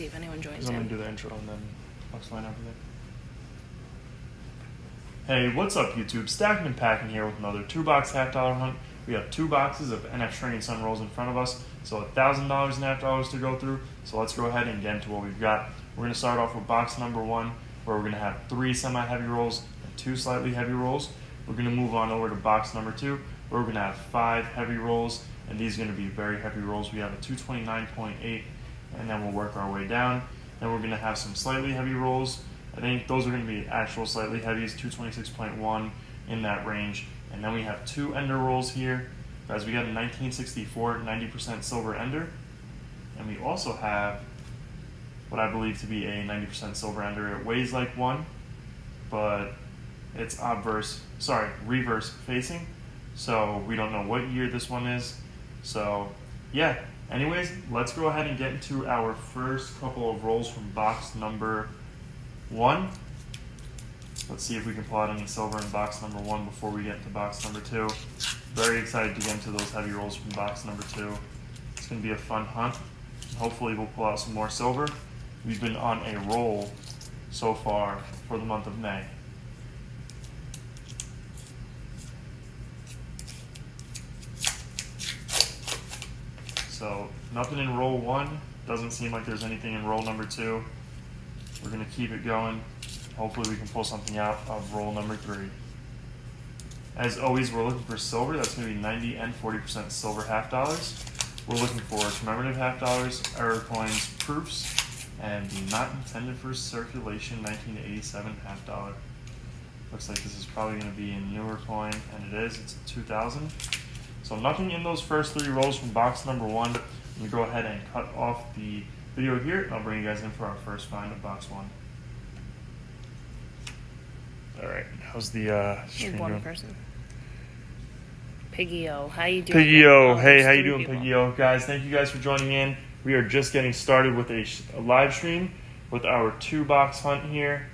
see if anyone joins I'm in. going to do the intro and then I'll explain everything. Hey, what's up YouTube? Stacking and Packing here with another 2-box half-dollar hunt. We have 2 boxes of NF Training Sun rolls in front of us, so $1,000 in half-dollars to go through. So let's go ahead and get into what we've got. We're going to start off with box number 1, where we're going to have 3 semi-heavy rolls and 2 slightly heavy rolls. We're going to move on over to box number 2, where we're going to have 5 heavy rolls, and these are going to be very heavy rolls. We have a 229.8, and then we'll work our way down. Then we're going to have some slightly heavy rolls. I think those are going to be actual slightly heavies, 226.1 in that range. And then we have 2 ender rolls here. Guys, we got a 1964 90% silver ender. And we also have what I believe to be a 90% silver ender. It weighs like one, but it's reverse facing. So we don't know what year this one is. So yeah, anyways, let's go ahead and get into our first couple of rolls from box number 1. Let's see if we can pull out any silver in box number 1 before we get to box number 2. Very excited to get into those heavy rolls from box number 2. It's going to be a fun hunt. Hopefully we'll pull out some more silver. We've been on a roll so far for the month of May. So nothing in roll 1. Doesn't seem like there's anything in roll number 2. We're going to keep it going. Hopefully we can pull something out of roll number 3. As always, we're looking for silver. That's going to be 90 and 40% silver half-dollars. We're looking for commemorative half-dollars, error coins, proofs, and not intended for circulation 1987 half-dollar. Looks like this is probably going to be a newer coin, and it is. It's 2000. So nothing in those first 3 rolls from box number 1. Let me go ahead and cut off the video here, and I'll bring you guys in for our first find of box 1. All right, how's the stream One doing? person. Piggy O, how you doing? Piggy O, Oh, hey, there's how you 3 doing, people. Piggy O? Guys, thank you guys for joining in. We are just getting started with a live stream with our 2-box hunt here.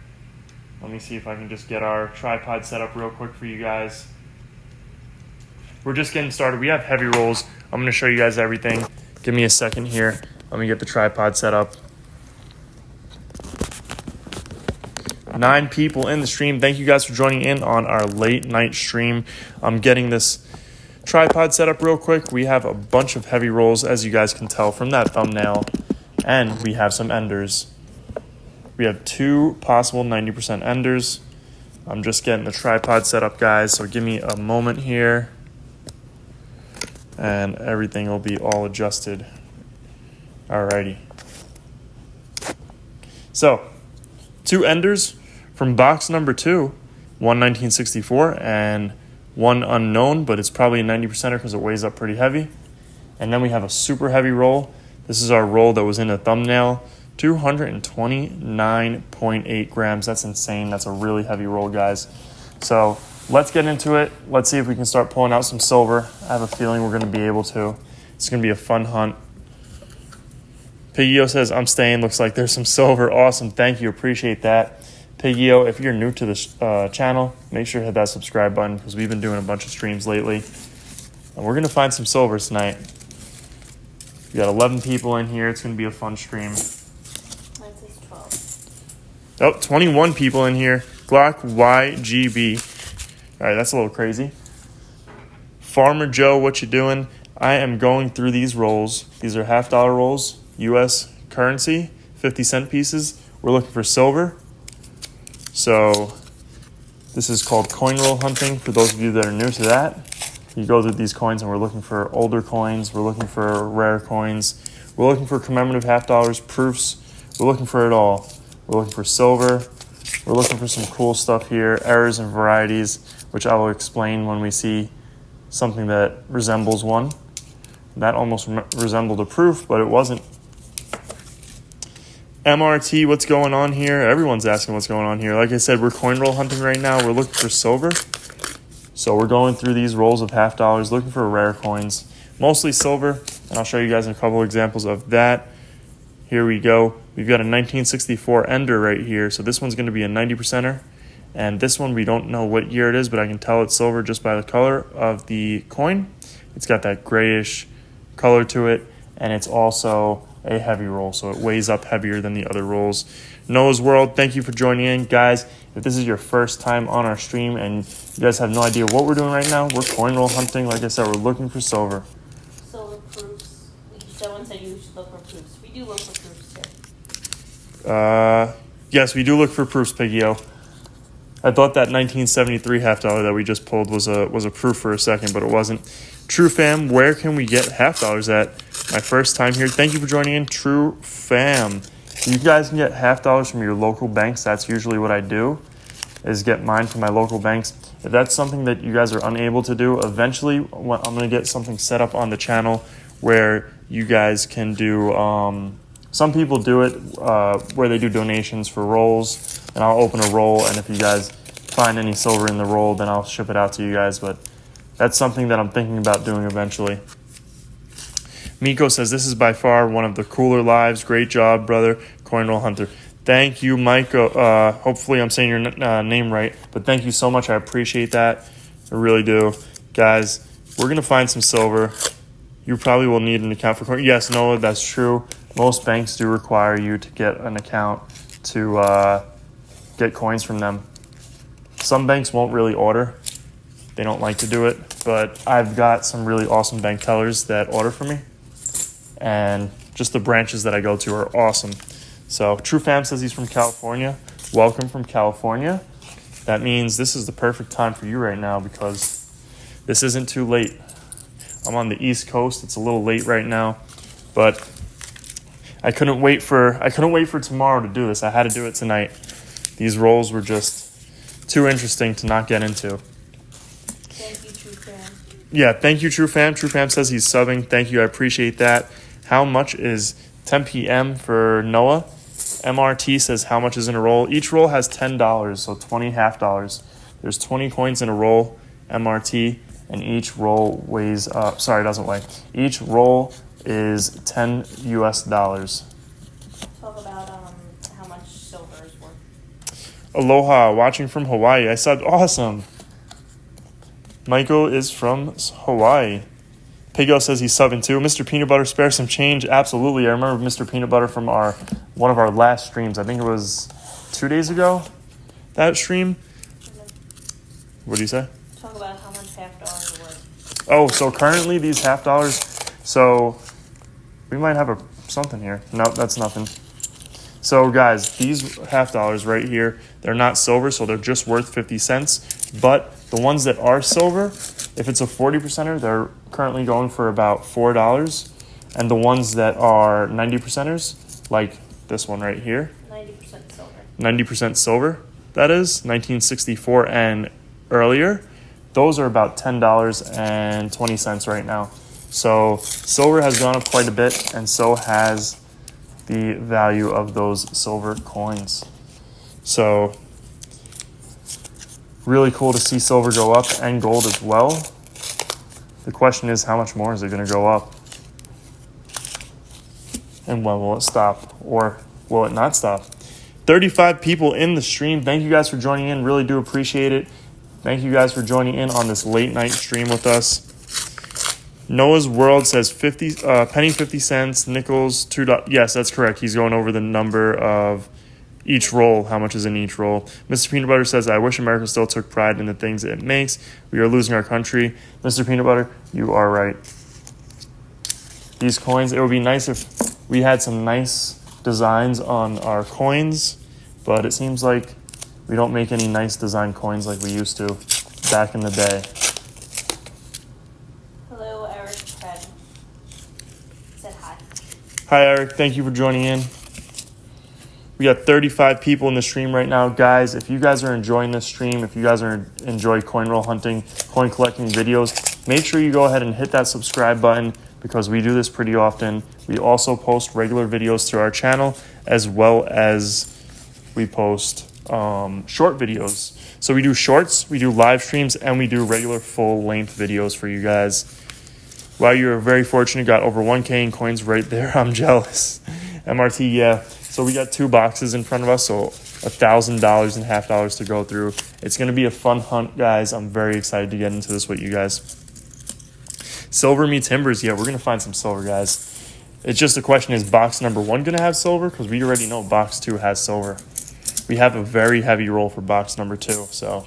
Let me see if I can just get our tripod set up real quick for you guys. We're just getting started. We have heavy rolls. I'm going to show you guys everything. Give me a second here. Let me get the tripod set up. 9 people in the stream. Thank you guys for joining in on our late night stream. I'm getting this tripod set up real quick. We have a bunch of heavy rolls, as you guys can tell from that thumbnail, and we have some enders. We have 2 possible 90% enders. I'm just getting the tripod set up, guys, so give me a moment here, and everything will be all adjusted. Alrighty. So, 2 enders from box number 2, one 1964 and one unknown, but it's probably a 90%er because it weighs up pretty heavy. And then we have a super heavy roll. This is our roll that was in the thumbnail, 229.8 grams. That's insane. That's a really heavy roll, guys. So let's get into it. Let's see if we can start pulling out some silver. I have a feeling we're going to be able to. It's going to be a fun hunt. Piggy O says, I'm staying. Looks like there's some silver. Awesome. Thank you. Appreciate that. Piggy O, if you're new to this channel, make sure to hit that subscribe button because we've been doing a bunch of streams lately. And we're going to find some silver tonight. We got 11 people in here. It's going to be a fun stream. Mine says 12. Oh, 21 people in here. Glock YGB. All right, that's a little crazy. Farmer Joe, what you doing? I am going through these rolls. These are half-dollar rolls, U.S. currency, 50-cent pieces. We're looking for silver. So this is called coin roll hunting. For those of you that are new to that, you go through these coins and we're looking for older coins. We're looking for rare coins. We're looking for commemorative half-dollars, proofs. We're looking for it all. We're looking for silver. We're looking for some cool stuff here, errors and varieties, which I will explain when we see something that resembles one. That almost resembled a proof, but it wasn't. MRT, what's going on here? Everyone's asking what's going on here. Like I said, we're coin roll hunting right now. We're looking for silver. So we're going through these rolls of half-dollars, looking for rare coins, mostly silver. And I'll show you guys a couple examples of that. Here we go. We've got a 1964 ender right here. So this one's going to be a 90%er. And this one, we don't know what year it is, but I can tell it's silver just by the color of the coin. It's got that grayish color to it. And it's also a heavy roll, so it weighs up heavier than the other rolls. Noah's World, thank you for joining in. Guys, if this is your first time on our stream and you guys have no idea what we're doing right now, we're coin roll hunting. Like I said, we're looking for silver. Silver proofs. Someone said you should look for proofs. We do look for proofs too. Yes, we do look for proofs, Piggy-O. I thought that 1973 half dollar that we just pulled was a proof for a second, but it wasn't. True Fam, where can we get half dollars at? My first time here. Thank you for joining in, True Fam. You guys can get half dollars from your local banks. That's usually what I do, is get mine from my local banks. If that's something that you guys are unable to do, eventually I'm going to get something set up on the channel where you guys can do, some people do it where they do donations for rolls, and I'll open a roll, and if you guys find any silver in the roll, then I'll ship it out to you guys, but that's something that I'm thinking about doing eventually. Miko says, this is by far one of the cooler lives. Great job, brother. Coin Roll Hunter. Thank you, Miko. Hopefully I'm saying your name right, but thank you so much. I appreciate that. I really do. Guys, we're going to find some silver. You probably will need an account for coin. Yes, Noah, that's true. Most banks do require you to get an account to get coins from them. Some banks won't really order. They don't like to do it, but I've got some really awesome bank tellers that order for me, and just the branches that I go to are awesome. So True Fam says he's from California. Welcome from California. That means this is the perfect time for you right now because this isn't too late. I'm on the East Coast. It's a little late right now, but I couldn't wait for tomorrow to do this. I had to do it tonight. These rolls were just too interesting to not get into. Thank you, True Fam. Yeah, thank you, True Fam. True Fam says he's subbing. Thank you. I appreciate that. How much is 10 p.m. for Noah? MRT says how much is in a roll? Each roll has $10, so 20 half dollars. There's 20 coins in a roll, MRT, and each roll weighs, sorry, it doesn't weigh. Each roll is $10 US. Talk about how much silver is worth. Aloha, watching from Hawaii. I said awesome. Michael is from Hawaii. Pigo says he's subbing too. Mr. Peanut Butter, spare some change. Absolutely. I remember Mr. Peanut Butter from one of our last streams. I think it was 2 days ago, that stream. What do you say? Talk about how much half dollars are worth. Oh, so currently these half dollars, so we might have something here. Nope, that's nothing. So guys, these half dollars right here, they're not silver, so they're just worth 50 cents. But the ones that are silver, if it's a 40%er, they're currently going for about $4. And the ones that are 90%ers, like this one right here, 90% silver. 90% silver, that is, 1964 and earlier, those are about $10.20 right now. So silver has gone up quite a bit, and so has the value of those silver coins. So really cool to see silver go up and gold as well. The question is, how much more is it going to go up? And when will it stop? Or will it not stop? 35 people in the stream. Thank you guys for joining in. Really do appreciate it. Thank you guys for joining in on this late night stream with us. Noah's World says penny 50 cents, nickels $2. Yes, that's correct. He's going over the number of each roll, how much is in each roll. Mr. Peanut Butter says, I wish America still took pride in the things it makes. We are losing our country. Mr. Peanut Butter, you are right. These coins, it would be nice if we had some nice designs on our coins, but it seems like we don't make any nice design coins like we used to back in the day. Hello, Eric Fred. Said hi. Hi, Eric. Thank you for joining in. We got 35 people in the stream right now. Guys, if you guys are enjoying this stream, if you guys enjoy coin roll hunting, coin collecting videos, make sure you go ahead and hit that subscribe button because we do this pretty often. We also post regular videos to our channel as well as we post short videos. So we do shorts, we do live streams, and we do regular full-length videos for you guys. Wow, you're very fortunate. Got over 1K in coins right there. I'm jealous. MRT, yeah. So we got 2 boxes in front of us, so $1,000 and half dollars to go through. It's going to be a fun hunt, guys. I'm very excited to get into this with you guys. Silver meets Timbers. Yeah, we're going to find some silver, guys. It's just the question, is box number 1 going to have silver? Because we already know box 2 has silver. We have a very heavy roll for box number 2. So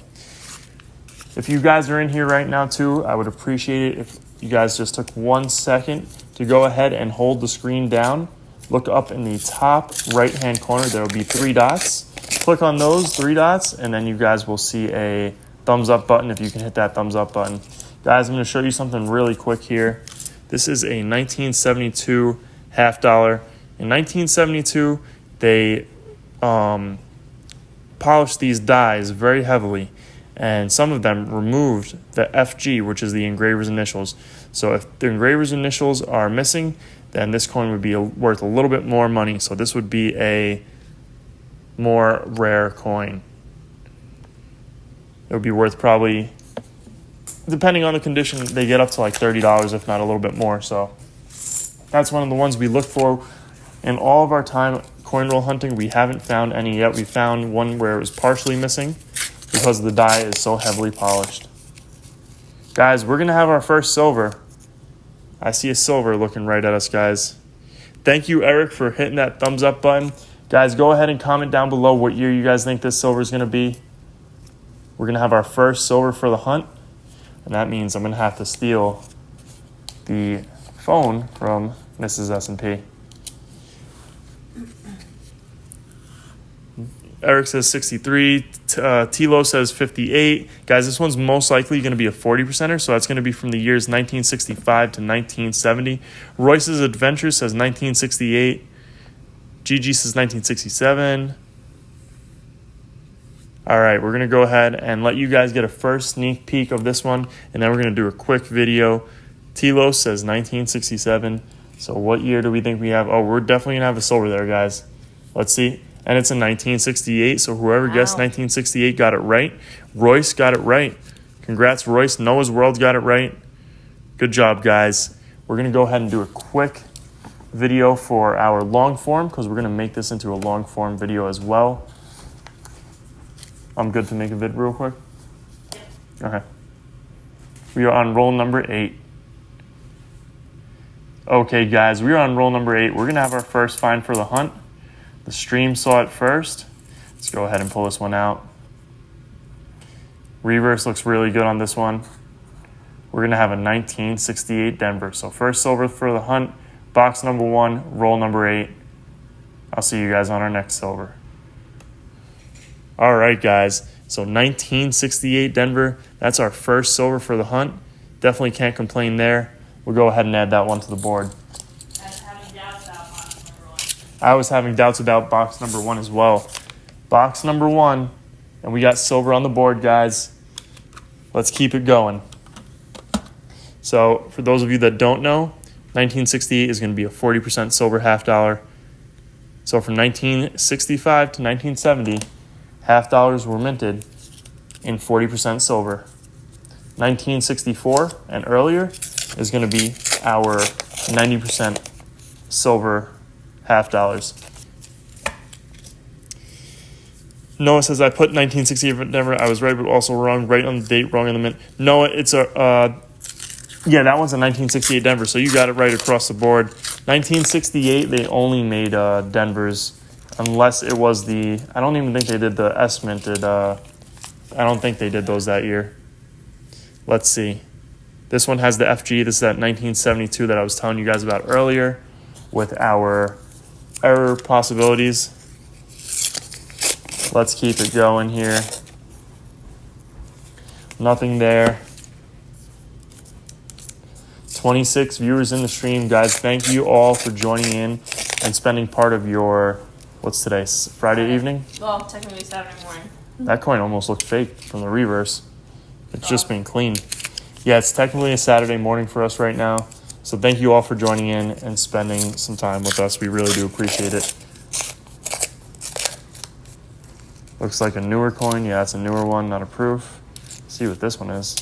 if you guys are in here right now too, I would appreciate it if you guys just took 1 second to go ahead and hold the screen down. Look up in the top right-hand corner. There will be 3 dots. Click on those 3 dots, and then you guys will see a thumbs up button if you can hit that thumbs up button. Guys, I'm going to show you something really quick here. This is a 1972 half dollar. In 1972, they polished these dies very heavily, and some of them removed the FG, which is the engraver's initials. So if the engraver's initials are missing, then this coin would be worth a little bit more money. So this would be a more rare coin. It would be worth probably, depending on the condition, they get up to like $30, if not a little bit more. So that's one of the ones we look for. In all of our time coin roll hunting, we haven't found any yet. We found one where it was partially missing because the die is so heavily polished. Guys, we're going to have our first silver. I see a silver looking right at us, guys. Thank you, Eric, for hitting that thumbs up button. Guys, go ahead and comment down below what year you guys think this silver is going to be. We're going to have our first silver for the hunt. And that means I'm going to have to steal the phone from Mrs. S&P. Eric says 63. Tilo says 58. Guys, this one's most likely going to be a 40%er, so that's going to be from the years 1965 to 1970. Royce's Adventure says 1968. Gigi says 1967. All right, we're going to go ahead and let you guys get a first sneak peek of this one, and then we're going to do a quick video. Tilo says 1967. So what year do we think we have? Oh, we're definitely going to have a silver there, guys. Let's see. And it's in 1968, so whoever guessed 1968 got it right. Royce got it right. Congrats, Royce. Noah's World got it right. Good job, guys. We're going to go ahead and do a quick video for our long form because we're going to make this into a long form video as well. I'm good to make a vid real quick? Okay. We are on roll number 8. Okay, guys, we are on roll number 8. We're going to have our first find for the hunt. The stream saw it first. Let's go ahead and pull this one out. Reverse looks really good on this one. We're going to have a 1968 Denver. So first silver for the hunt. Box number 1, roll number 8. I'll see you guys on our next silver. All right, guys. So 1968 Denver. That's our first silver for the hunt. Definitely can't complain there. We'll go ahead and add that one to the board. I was having doubts about box number 1 as well. Box number 1, and we got silver on the board, guys. Let's keep it going. So for those of you that don't know, 1968 is going to be a 40% silver half dollar. So from 1965 to 1970, half dollars were minted in 40% silver. 1964 and earlier is going to be our 90% silver half dollars. Noah says I put 1968 Denver. I was right, but also wrong. Right on the date, wrong on the mint. Noah, it's a yeah, that one's a 1968 Denver. So you got it right across the board. 1968, they only made Denvers, unless it was the. I don't even think they did the S minted. I don't think they did those that year. Let's see. This one has the FG. This is that 1972 that I was telling you guys about earlier, with our error possibilities. Let's keep it going here. Nothing there. 26 viewers in the stream. Guys, thank you all for joining in and spending part of your, what's today, Friday evening? Well, technically Saturday morning. That coin almost looked fake from the reverse. It's just been cleaned. Yeah, it's technically a Saturday morning for us right now. So thank you all for joining in and spending some time with us. We really do appreciate it. Looks like a newer coin. Yeah, it's a newer one, not a proof. Let's see what this one is.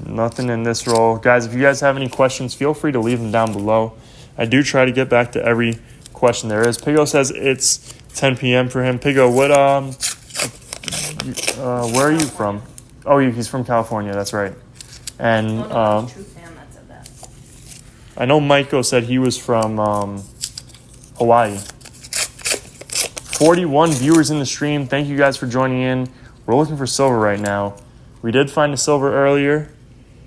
Nothing in this roll. Guys, if you guys have any questions, feel free to leave them down below. I do try to get back to every question there is. Pigo says it's 10 p.m. for him. Pigo, where are you from? Oh, he's from California. That's right. And Oh, no, True Fan that said that. I know Maiko said he was from Hawaii. 41 viewers in the stream. Thank you guys for joining in. We're looking for silver right now. We did find a silver earlier.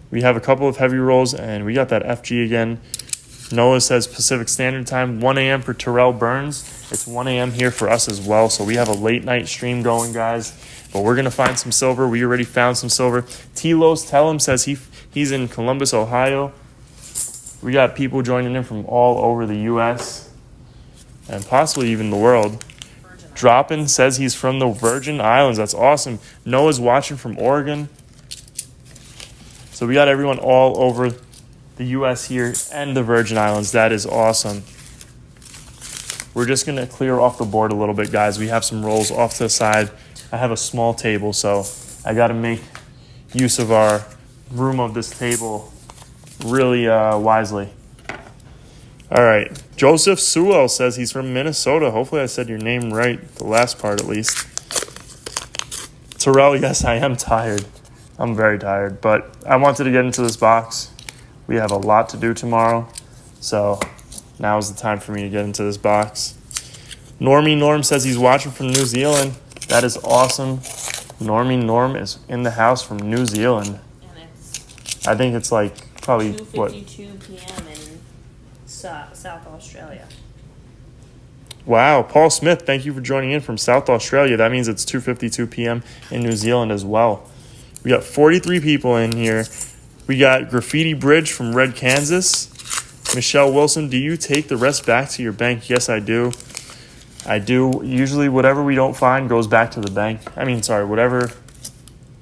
We have a couple of heavy rolls, and we got that FG again. Noah says Pacific Standard Time, 1 a.m. for Terrell Burns. It's 1 a.m. here for us as well, so we have a late night stream going, guys. But we're going to find some silver. We already found some silver. T-Los Tellum says he's in Columbus, Ohio. We got people joining in from all over the U.S. and possibly even the world. Droppin says he's from the Virgin Islands. That's awesome. Noah's watching from Oregon. So we got everyone all over the U.S. here and the Virgin Islands. That is awesome. We're just going to clear off the board a little bit, guys. We have some rolls off to the side. I have a small table, so I got to make use of our room of this table really wisely. All right. Joseph Sewell says he's from Minnesota. Hopefully I said your name right, the last part at least. Terrell, yes, I am tired. I'm very tired, but I wanted to get into this box. We have a lot to do tomorrow, so now is the time for me to get into this box. Normie Norm says he's watching from New Zealand. That is awesome. Normie Norm is in the house from New Zealand. And it's I think it's like probably, 2:52 p.m. in South Australia. Wow, Paul Smith, thank you for joining in from South Australia. That means it's 2:52 p.m. in New Zealand as well. We got 43 people in here. We got Graffiti Bridge from Red, Kansas. Michelle Wilson, do you take the rest back to your bank? Yes, I do. I do. Usually whatever we don't find goes back to the bank. Whatever,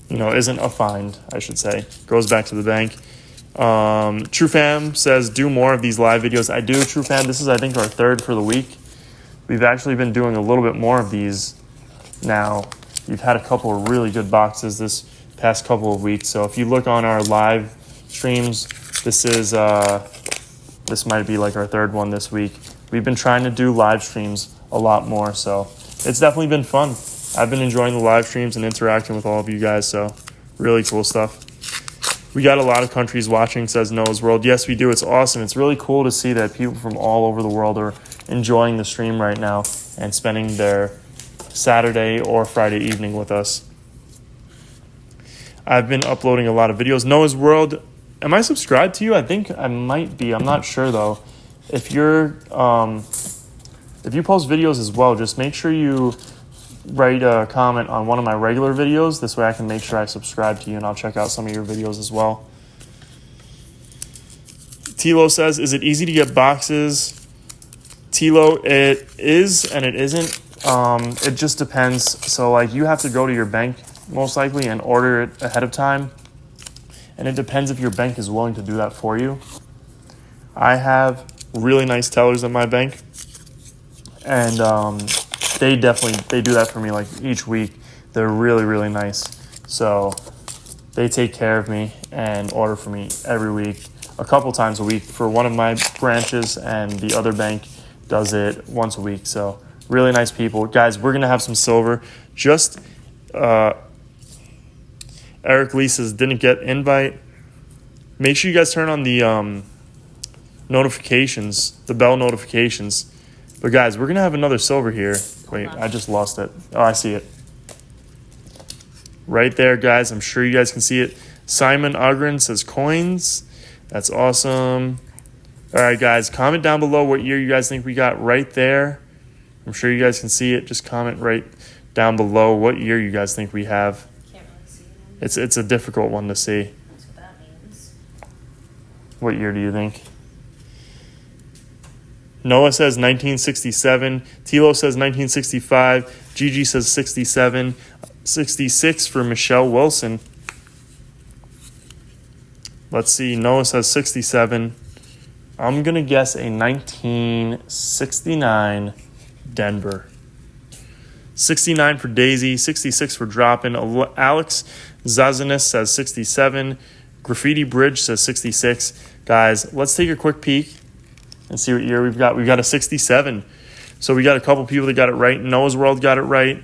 isn't a find, I should say, goes back to the bank. True Fam says, do more of these live videos. I do, True Fam. This is, I think, our third for the week. We've actually been doing a little bit more of these now. We've had a couple of really good boxes this past couple of weeks. So if you look on our live streams, this might be like our third one this week. We've been trying to do live streams a lot more, so it's definitely been fun. I've been enjoying the live streams and interacting with all of you guys, so really cool stuff. We got a lot of countries watching, says Noah's World. Yes, we do. It's awesome. It's really cool to see that people from all over the world are enjoying the stream right now and spending their Saturday or Friday evening with us. I've been uploading a lot of videos. Noah's World, am I subscribed to you? I think I might be. I'm not sure, though. If you post videos as well, just make sure you write a comment on one of my regular videos. This way I can make sure I subscribe to you, and I'll check out some of your videos as well. Tilo says, is it easy to get boxes? Tilo, it is and it isn't. It just depends. So, you have to go to your bank, most likely, and order it ahead of time. And it depends if your bank is willing to do that for you. I have really nice tellers at my bank, and they do that for me each week. They're really, really nice. So they take care of me and order for me every week, a couple times a week for one of my branches, and the other bank does it once a week. So really nice people. Guys, we're going to have some silver. Just Eric Lee says, didn't get invite. Make sure you guys turn on the notifications, the bell notifications. But guys, we're going to have another silver here. Wait, I just lost it. Oh, I see it. Right there, guys. I'm sure you guys can see it. Simon Ogren says coins. That's awesome. All right, guys, comment down below what year you guys think we got right there. I'm sure you guys can see it. Just comment right down below what year you guys think we have. Can't really see them. It's a difficult one to see. That's what that means. What year do you think? Noah says 1967. Tilo says 1965. Gigi says 67. 66 for Michelle Wilson. Let's see. Noah says 67. I'm going to guess a 1969 Denver. 69 for Daisy. 66 for Droppin. Alex Zazanis says 67. Graffiti Bridge says 66. Guys, let's take a quick peek and see what year we've got. We've got a 67. So we got a couple people that got it right. Noah's World got it right.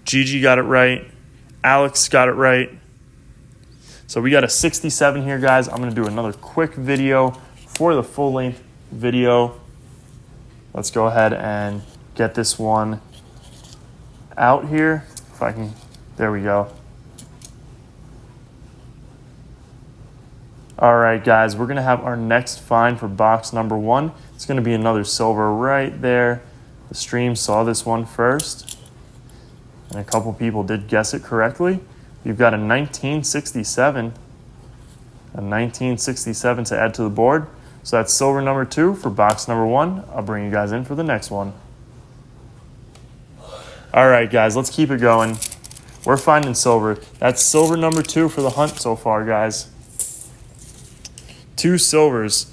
Gigi got it right. Alex got it right. So we got a 67 here, guys. I'm going to do another quick video for the full-length video. Let's go ahead and get this one out here. If I can, there we go. All right, guys, we're going to have our next find for box number 1. It's going to be another silver right there. The stream saw this one first, and a couple people did guess it correctly. You've got a 1967. A 1967 to add to the board. So that's silver number 2 for box number 1. I'll bring you guys in for the next one. All right, guys, let's keep it going. We're finding silver. That's silver number 2 for the hunt so far, guys. 2 silvers.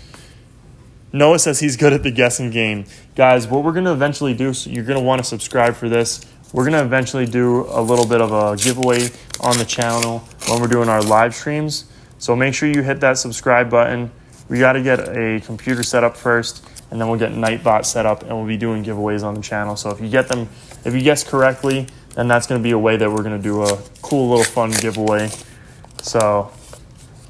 Noah says he's good at the guessing game. Guys, what we're going to eventually do, so you're going to want to subscribe for this. We're going to eventually do a little bit of a giveaway on the channel when we're doing our live streams. So make sure you hit that subscribe button. We got to get a computer set up first, and then we'll get Nightbot set up, and we'll be doing giveaways on the channel. So if you guess correctly, then that's going to be a way that we're going to do a cool little fun giveaway. So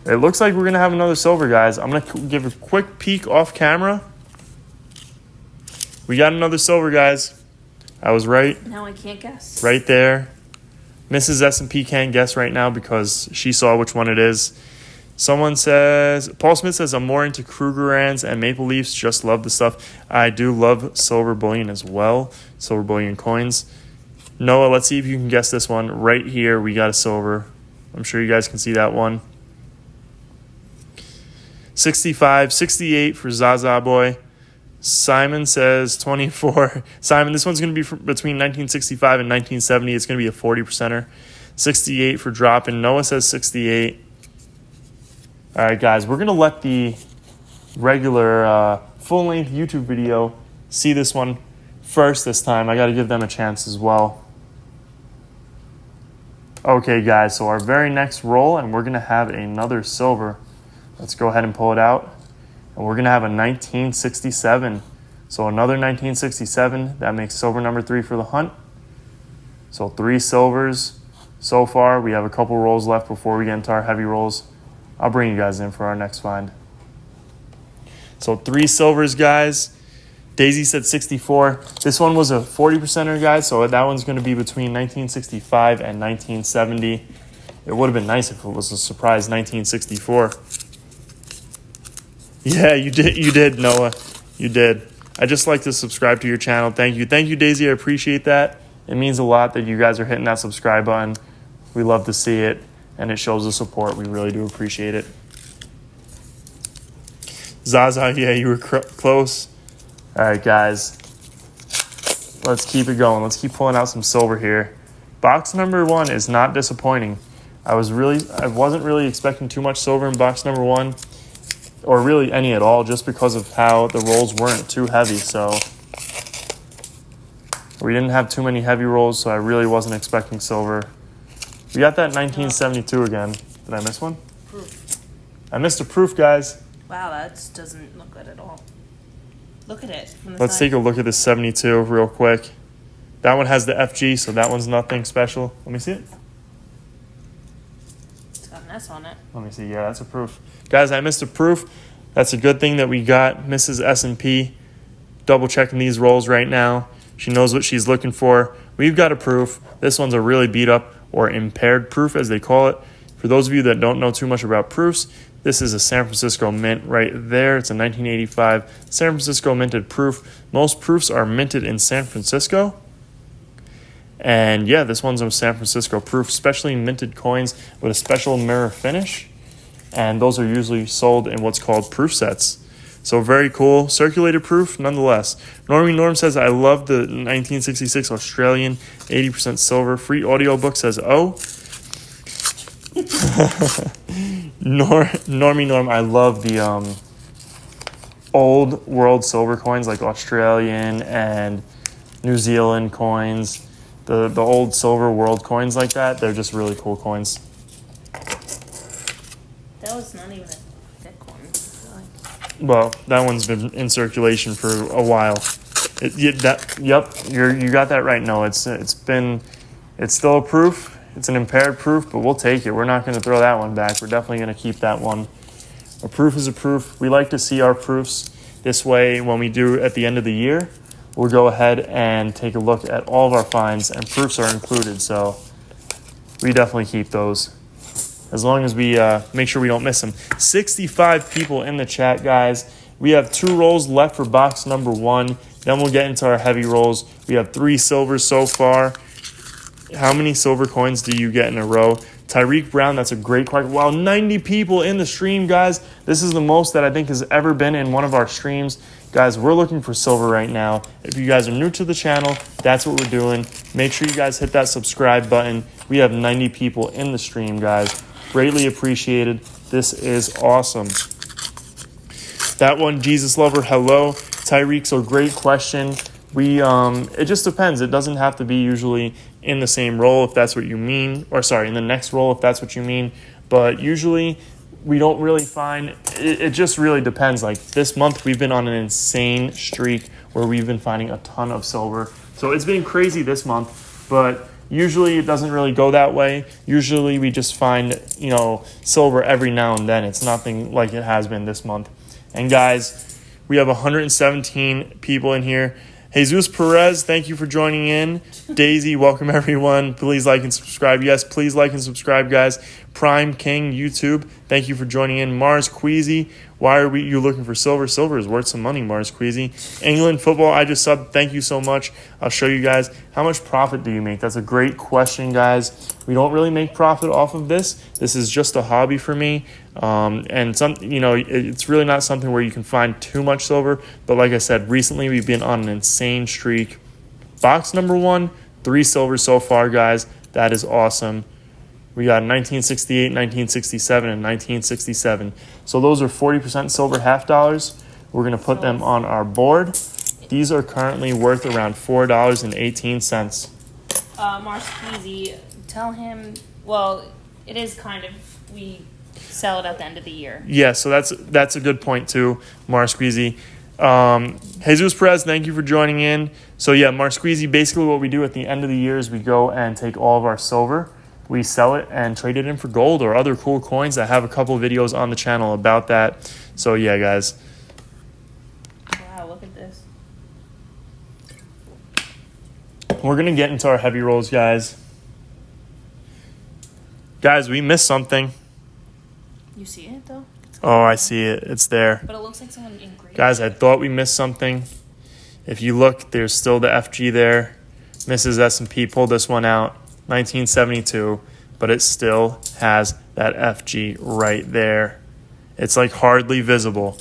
it looks like we're going to have another silver, guys. I'm going to give a quick peek off camera. We got another silver, guys. I was right. Now I can't guess. Right there. Mrs. S&P can't guess right now because she saw which one it is. Someone says, Paul Smith says, I'm more into Krugerrands and Maple Leafs. Just love the stuff. I do love silver bullion as well. Silver bullion coins. Noah, let's see if you can guess this one. Right here, we got a silver. I'm sure you guys can see that one. 65, 68 for Zaza Boy. Simon says 24. Simon, this one's going to be between 1965 and 1970. It's going to be a 40%er. 68 for dropping. Noah says 68. All right, guys, we're going to let the regular full-length YouTube video see this one first this time. I got to give them a chance as well. Okay, guys, so our very next roll, and we're going to have another silver. Let's go ahead and pull it out. And we're going to have a 1967. So another 1967. That makes silver number 3 for the hunt. So 3 silvers so far. We have a couple rolls left before we get into our heavy rolls. I'll bring you guys in for our next find. So 3 silvers, guys. Daisy said 64. This one was a 40%er, guys. So that one's going to be between 1965 and 1970. It would have been nice if it was a surprise 1964. Yeah, you did, Noah. You did. I just like to subscribe to your channel. Thank you. Thank you, Daisy. I appreciate that. It means a lot that you guys are hitting that subscribe button. We love to see it, and it shows the support. We really do appreciate it. Zaza, yeah, you were close. All right, guys. Let's keep it going. Let's keep pulling out some silver here. Box number 1 is not disappointing. I wasn't really expecting too much silver in box number 1. Or really any at all, just because of how the rolls weren't too heavy. So we didn't have too many heavy rolls, so I really wasn't expecting silver. We got that 1972 again. Did I miss one? Proof. I missed a proof, guys. Wow, that doesn't look good at all. Look at it from the Let's side. take a look at this 72 real quick. That one has the FG, so that one's nothing special. Let me see it. It's got an S on it. Let me see. Yeah, that's a proof. Guys, I missed a proof. That's a good thing that we got Mrs. S&P double checking these rolls right now. She knows what she's looking for. We've got a proof. This one's a really beat up or impaired proof, as they call it. For those of you that don't know too much about proofs, this is a San Francisco mint right there. It's a 1985 San Francisco minted proof. Most proofs are minted in San Francisco. And yeah, this one's a San Francisco proof, specially minted coins with a special mirror finish. And those are usually sold in what's called proof sets. So very cool. Circulated proof, nonetheless. Normie Norm says, I love the 1966 Australian 80% silver. Free audiobook says, oh. Normie Norm, I love the old world silver coins, like Australian and New Zealand coins. The old silver world coins like that. They're just really cool coins. That was not even a thick one. Well, that one's been in circulation for a while. You got that right. No, it's still a proof. It's an impaired proof, but we'll take it. We're not going to throw that one back. We're definitely going to keep that one. A proof is a proof. We like to see our proofs. This way, when we do at the end of the year, we'll go ahead and take a look at all of our finds, and proofs are included, so we definitely keep those as long as we make sure we don't miss them. 65 people in the chat, guys. We have 2 rolls left for box number 1. Then we'll get into our heavy rolls. We have 3 silvers so far. How many silver coins do you get in a row? Tyreek Brown, that's a great question. Wow, 90 people in the stream, guys. This is the most that I think has ever been in one of our streams. Guys, we're looking for silver right now. If you guys are new to the channel, that's what we're doing. Make sure you guys hit that subscribe button. We have 90 people in the stream, guys. Greatly appreciated. This is awesome. That one, Jesus Lover, hello. Tyreek, so great question. It just depends. It doesn't have to be usually in the same roll if that's what you mean. Or sorry, in the next roll if that's what you mean. But usually we don't really find, it just really depends. Like this month we've been on an insane streak where we've been finding a ton of silver. So it's been crazy this month, but usually it doesn't really go that way. Usually we just find, silver every now and then. It's nothing like it has been this month. And guys, we have 117 people in here. Jesus Perez, thank you for joining in. Daisy, welcome everyone. Please like and subscribe. Yes, please like and subscribe, guys. Prime King, YouTube, thank you for joining in. Mars Queasy, why are you looking for silver? Silver is worth some money, Mars Queasy. England football, I just subbed. Thank you so much. I'll show you guys. How much profit do you make? That's a great question, guys. We don't really make profit off of this. This is just a hobby for me. And it's really not something where you can find too much silver. But like I said, recently we've been on an insane streak. Box number 1, 3 silver so far, guys. That is awesome. We got 1968, 1967, and 1967. So those are 40% silver half dollars. We're going to put them on our board. These are currently worth around $4.18. Mars Peasy, tell him, well, it is kind of, we sell it at the end of the year. Yeah, so that's a good point too, Mars Squeezy. Jesus Perez, thank you for joining in. So yeah, Mars Squeezy, basically what we do at the end of the year is we go and take all of our silver, we sell it and trade it in for gold or other cool coins. I have a couple of videos on the channel about that. So yeah, guys. Wow, look at this. We're going to get into our heavy rolls, guys. Guys, we missed something. You see it, though? Oh, I see it. It's there. But it looks like someone engraved. Guys, I thought we missed something. If you look, there's still the FG there. Mrs. S&P pulled this one out, 1972, but it still has that FG right there. It's like hardly visible.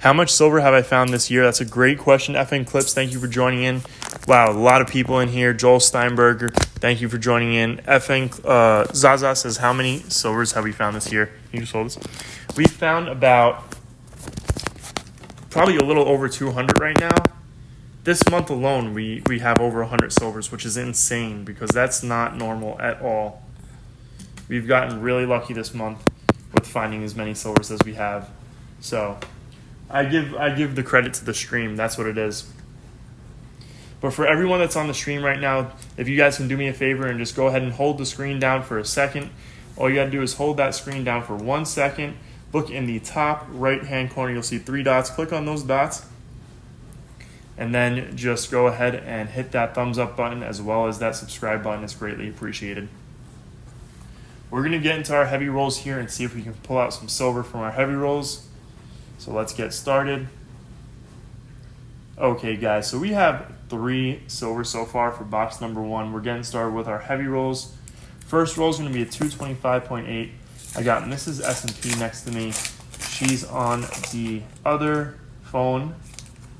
How much silver have I found this year? That's a great question. FN Clips, thank you for joining in. Wow, a lot of people in here. Joel Steinberger, thank you for joining in. FN Zaza says, how many silvers have we found this year? You just hold this. We found about probably a little over 200 right now. This month alone, we have over 100 silvers, which is insane because that's not normal at all. We've gotten really lucky this month with finding as many silvers as we have. So I give the credit to the stream. That's what it is. But for everyone that's on the stream right now, if you guys can do me a favor and just go ahead and hold the screen down for a second. All you got to do is hold that screen down for 1 second. Look in the top right-hand corner. You'll see 3 dots. Click on those dots. And then just go ahead and hit that thumbs up button as well as that subscribe button. It's greatly appreciated. We're going to get into our heavy rolls here and see if we can pull out some silver from our heavy rolls. So let's get started. Okay, guys, so we have 3 silver so far for box number 1. We're getting started with our heavy rolls. First roll is going to be a 225.8. I got Mrs. S&P next to me. She's on the other phone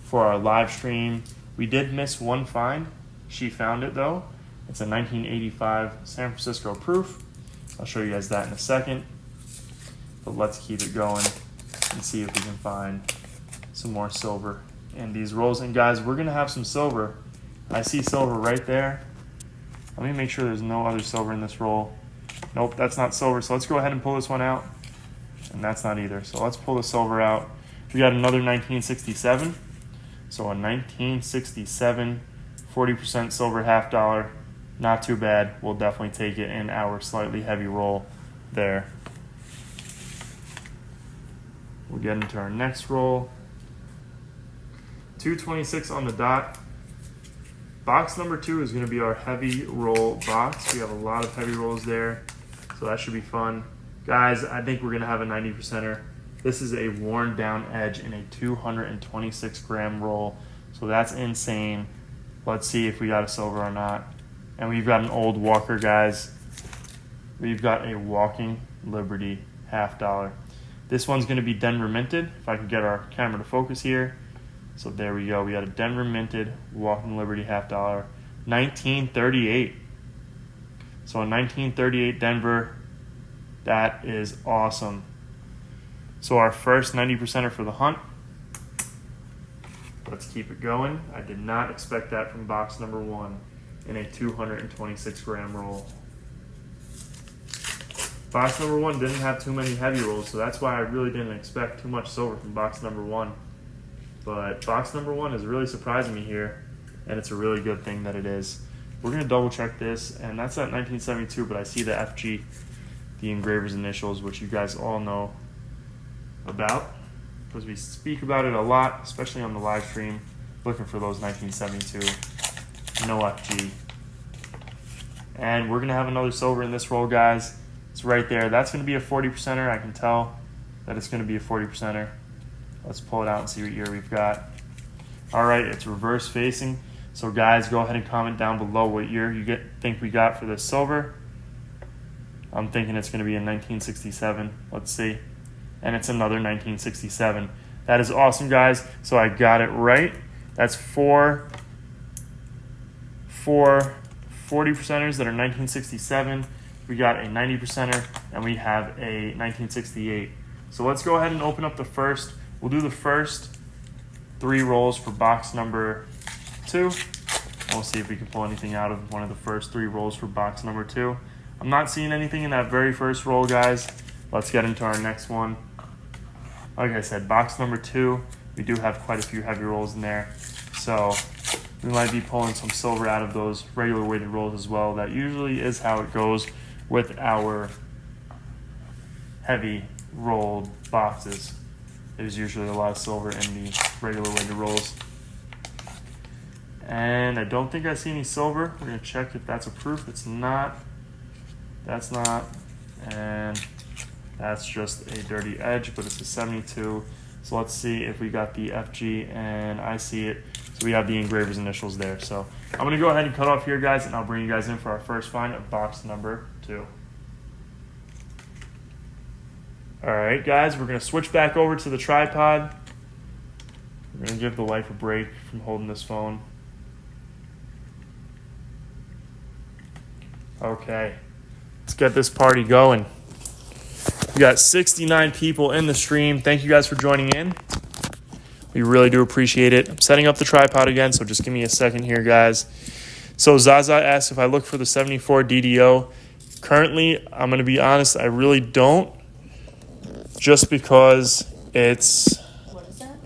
for our live stream. We did miss one find. She found it though. It's a 1985 San Francisco proof. I'll show you guys that in a second. But let's keep it going and see if we can find some more silver in these rolls. And guys, we're gonna have some silver. I see silver right there. Let me make sure there's no other silver in this roll. Nope, that's not silver. So let's go ahead and pull this one out. And that's not either. So let's pull the silver out. We got another 1967. So a 1967, 40% silver half dollar. not too bad. We'll definitely take it in our slightly heavy roll there. We'll get into our next roll. 226 on the dot. Box number 2 is going to be our heavy roll box. We have a lot of heavy rolls there, so that should be fun. Guys, I think we're going to have a 90%er. This is a worn down edge in a 226 gram roll, so that's insane. Let's see if we got a silver or not. And we've got an old Walker, guys. We've got a Walking Liberty $50. This one's going to be Denver minted, if I can get our camera to focus here. So there we go. We got a Denver minted Walking Liberty $50. 1938. So a 1938 Denver. That is awesome. So our first 90%er for the hunt. Let's keep it going. I did not expect that from box number 1 in a 226 gram roll. Box number 1 didn't have too many heavy rolls, so that's why I really didn't expect too much silver from box number 1. But box number 1 is really surprising me here, and it's a really good thing that it is. We're going to double check this, and that's at 1972, but I see the FG, the engraver's initials, which you guys all know about, because we speak about it a lot, especially on the live stream, looking for those 1972, no FG. And we're going to have another silver in this roll, guys. It's right there. That's going to be a 40%er. I can tell that it's going to be a 40%er. Let's pull it out and see what year we've got. All right, it's reverse facing. So guys, go ahead and comment down below what year you think we got for this silver. I'm thinking it's going to be in 1967. Let's see. And it's another 1967. That is awesome, guys. So I got it right. That's four 40%ers that are 1967. We got a 90%er, and we have a 1968. So let's go ahead and open up the first. We'll do the first 3 rolls for box number 2. And we'll see if we can pull anything out of one of the first 3 rolls for box number 2. I'm not seeing anything in that very first roll, guys. Let's get into our next one. Like I said, box number 2, we do have quite a few heavy rolls in there. So we might be pulling some silver out of those regular weighted rolls as well. That usually is how it goes with our heavy rolled boxes. There's usually a lot of silver in the regular weighted rolls. And I don't think I see any silver. We're going to check if that's a proof. It's not. That's not. And that's just a dirty edge, but it's a 72. So let's see if we got the FG, and I see it. So we have the engraver's initials there. So I'm going to go ahead and cut off here, guys, and I'll bring you guys in for our first find of box number 2. All right, guys, we're going to switch back over to the tripod. We're going to give the wife a break from holding this phone. Okay, let's get this party going. We got 69 people in the stream. Thank you guys for joining in. We really do appreciate it. I'm setting up the tripod again, so just give me a second here, guys. So Zaza asked if I look for the 74 DDO. Currently, I'm going to be honest, I really don't. Just because it's... What is that?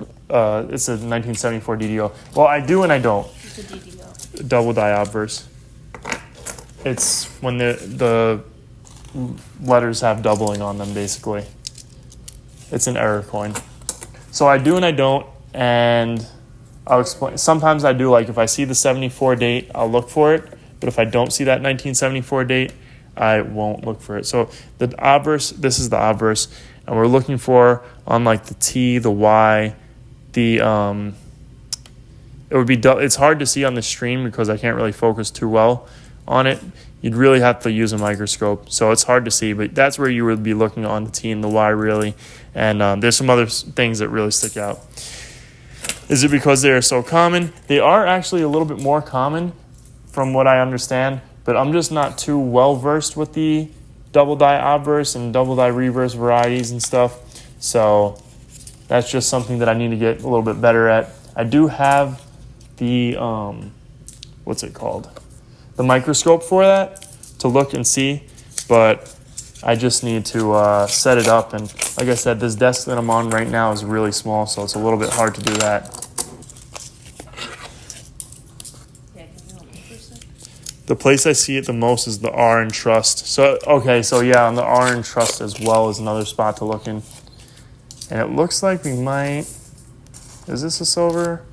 It's a 1974 DDO. Well, I do and I don't. It's a DDO. Double die obverse. It's when the letters have doubling on them, basically. It's an error coin. So I do and I don't, and I'll explain. Sometimes I do, like if I see the 74 date, I'll look for it. But if I don't see that 1974 date, I won't look for it. So the obverse, this is the obverse, and we're looking for on like the T, the Y, the it would be it's hard to see on the stream because I can't really focus too well on it. You'd really have to use a microscope, so it's hard to see, but that's where you would be looking on the T and the Y really. And there's some other things that really stick out. Is it because they are so common? They are actually a little bit more common from what I understand, but I'm just not too well versed with the double die obverse and double die reverse varieties and stuff. So that's just something that I need to get a little bit better at. I do have the, what's it called? The microscope for that to look and see, but I just need to set it up. And like I said, this desk that I'm on right now is really small, so it's a little bit hard to do that. The place I see it the most is the R and Trust. So, okay, so yeah, on the R and Trust as well is another spot to look in. And it looks like we might... Is this a silver?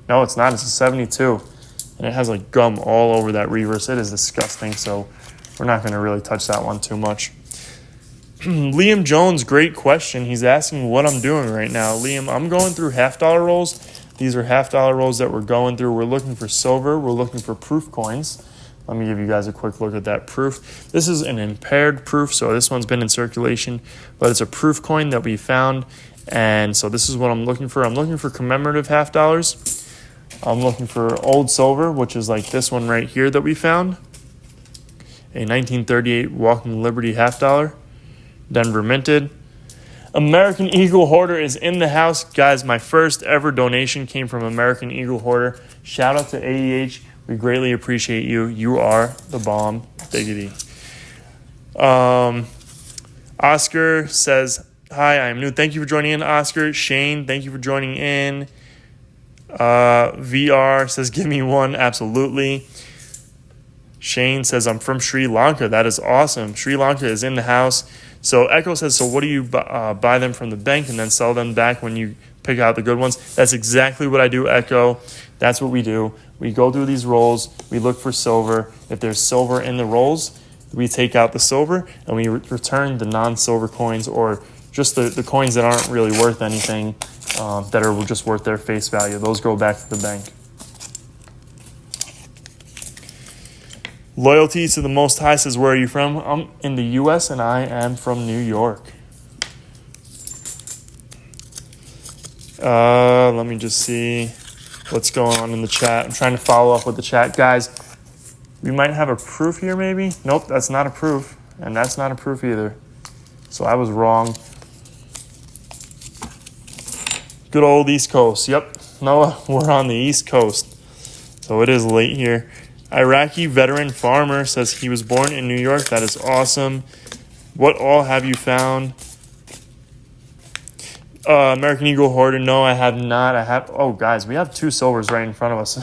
No, it's not. It's a 72. And it has like gum all over that reverse. It is disgusting, so we're not going to really touch that one too much. Liam Jones, great question. He's asking what I'm doing right now. Liam, I'm going through half-dollar rolls. These are half-dollar rolls that we're going through. We're looking for silver. We're looking for proof coins. Let me give you guys a quick look at that proof. This is an impaired proof, so this one's been in circulation, but it's a proof coin that we found. And so this is what I'm looking for. I'm looking for commemorative half dollars. I'm looking for old silver, which is like this one right here that we found. A 1938 Walking Liberty half dollar. Denver minted. American Eagle Hoarder is in the house. Guys, my first ever donation came from American Eagle Hoarder. Shout out to AEH. We greatly appreciate you. You are the bomb. Diggity. Oscar says, hi, I am new. Thank you for joining in, Oscar. Shane, thank you for joining in. VR says, give me one. Absolutely. Shane says, I'm from Sri Lanka. That is awesome. Sri Lanka is in the house. So Echo says, so what do you buy them from the bank and then sell them back when you pick out the good ones? That's exactly what I do, Echo. That's what we do. We go through these rolls. We look for silver. If there's silver in the rolls, we take out the silver and we return the non-silver coins or just the coins that aren't really worth anything, that are just worth their face value. Those go back to the bank. Loyalty to the Most High says, where are you from? I'm in the U.S. and I am from New York. Let me just see what's going on in the chat. I'm trying to follow up with the chat. Guys, we might have a proof here maybe. Nope, that's not a proof. And that's not a proof either. So I was wrong. Good old East Coast. Yep, Noah, we're on the East Coast. So it is late here. Iraqi veteran farmer says he was born in New York. That is awesome. What all have you found? American Eagle Hoarder. No, I have not. Oh, guys, we have 2 silvers right in front of us.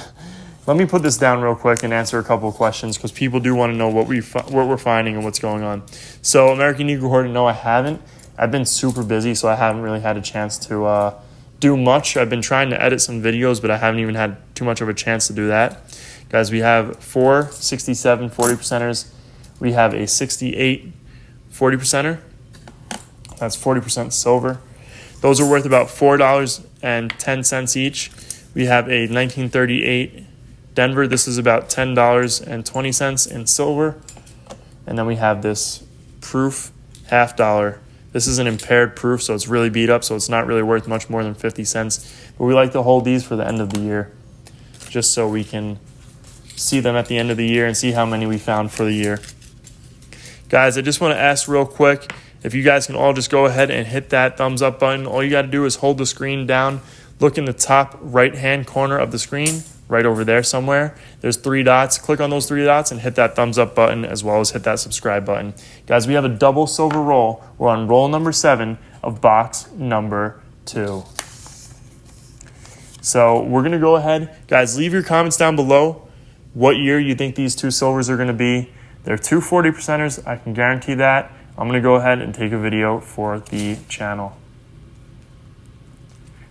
Let me put this down real quick and answer a couple of questions because people do want to know what we're finding and what's going on. So American Eagle Hoarder. No, I haven't. I've been super busy, so I haven't really had a chance to do much. I've been trying to edit some videos, but I haven't even had too much of a chance to do that. Guys, we have 4 67 40%ers. We have a 68 40%er. That's 40% silver. Those are worth about $4.10 each. We have a 1938 Denver. This is about $10.20 in silver. And then we have this proof half dollar. This is an impaired proof, so it's really beat up, so it's not really worth much more than 50 cents. But we like to hold these for the end of the year, just so we can see them at the end of the year and see how many we found for the year. Guys, I just want to ask real quick, if you guys can all just go ahead and hit that thumbs up button. All you got to do is hold the screen down, look in the top right-hand corner of the screen, right over there somewhere. There's 3 dots. Click on those 3 dots and hit that thumbs up button as well as hit that subscribe button. Guys, we have a double silver roll. We're on roll number 7 of box number 2. So we're going to go ahead. Guys, leave your comments down below what year you think these 2 silvers are going to be. They're 2 40%ers. I can guarantee that. I'm going to go ahead and take a video for the channel.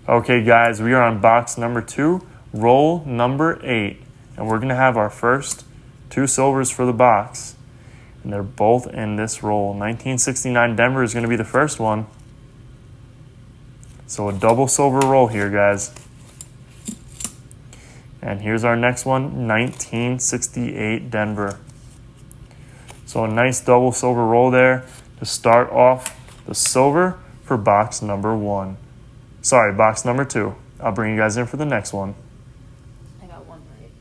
Okay, guys, we are on box number 2, roll number 8. And we're going to have our first 2 silvers for the box. And they're both in this roll. 1969 Denver is going to be the first one. So a double silver roll here, guys. And here's our next one, 1968 Denver. So a nice double silver roll there to start off the silver for box number 1. Sorry, box number 2. I'll bring you guys in for the next one. I got one right.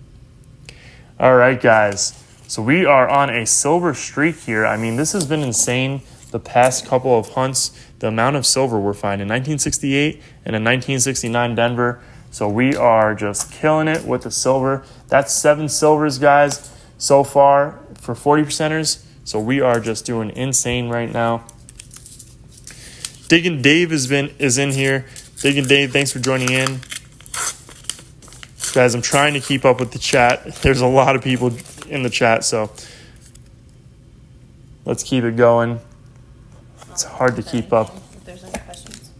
All right, guys. So we are on a silver streak here. I mean, this has been insane the past couple of hunts. The amount of silver we're finding. 1968 and a 1969 Denver. So we are just killing it with the silver. That's 7 silvers, guys, so far for 40%ers. So we are just doing insane right now. Diggin' Dave is in here. Diggin' Dave, thanks for joining in. Guys, I'm trying to keep up with the chat. There's a lot of people in the chat, so let's keep it going. It's hard to keep up. If there's any questions.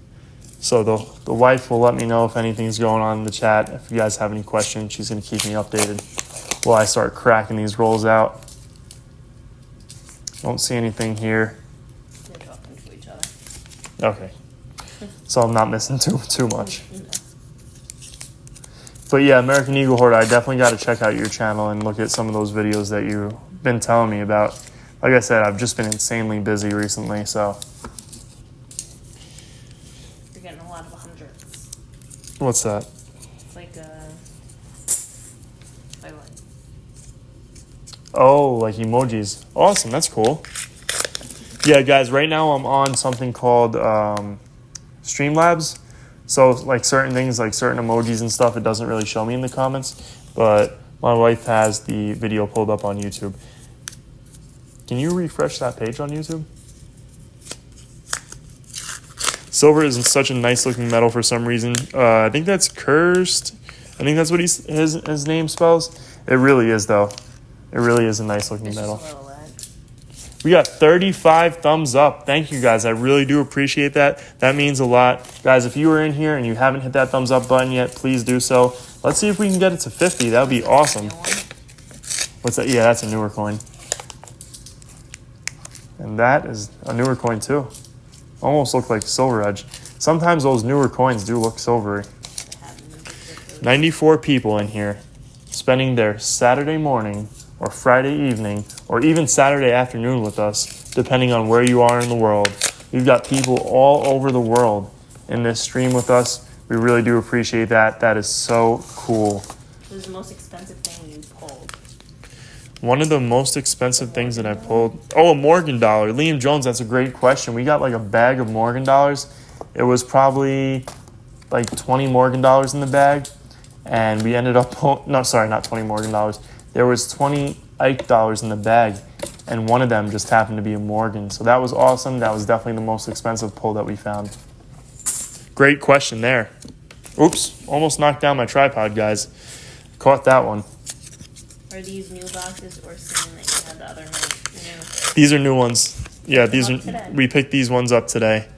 So the wife will let me know if anything's going on in the chat. If you guys have any questions, she's going to keep me updated while I start cracking these rolls out. Don't see anything here. They're talking to each other. Okay. So I'm not missing too much. No. But yeah, American Eagle Hoarder, I definitely got to check out your channel and look at some of those videos that you've been telling me about. Like I said, I've just been insanely busy recently, so. You're getting a lot of hundreds. What's that? It's like like Oh, like emojis. Awesome, that's cool. Yeah, guys, right now I'm on something called Streamlabs. So, like certain things, like certain emojis and stuff, it doesn't really show me in the comments. But my wife has the video pulled up on YouTube. Can you refresh that page on YouTube? Silver is such a nice looking metal for some reason. I think that's cursed. I think that's what his name spells. It really is, though. It really is a nice looking it's metal. just a little lag. We got 35 thumbs up. Thank you, guys. I really do appreciate that. That means a lot. Guys, if you were in here and you haven't hit that thumbs up button yet, please do so. Let's see if we can get it to 50. That would be awesome. New one. What's that? Yeah, that's a newer coin. And that is a newer coin, too. Almost look like Silver Edge. Sometimes those newer coins do look silvery. They haven't been good. 94 people in here spending their Saturday morning or Friday evening or even Saturday afternoon with us, depending on where you are in the world. We've got people all over the world in this stream with us. We really do appreciate that. That is so cool. What is the most expensive thing you pulled? One of the most expensive things that I pulled. Oh, a Morgan dollar. Liam Jones, that's a great question. We got like a bag of Morgan dollars. It was probably like 20 Morgan dollars in the bag. And we ended up, no, sorry, not 20 Morgan dollars. There was 20 Ike dollars in the bag. And one of them just happened to be a Morgan. So that was awesome. That was definitely the most expensive pull that we found. Great question there. Oops, almost knocked down my tripod, guys. Caught that one. Are these new boxes or same that you had the other night? New. These are new ones. Yeah, these Up are. today. We picked these ones up today.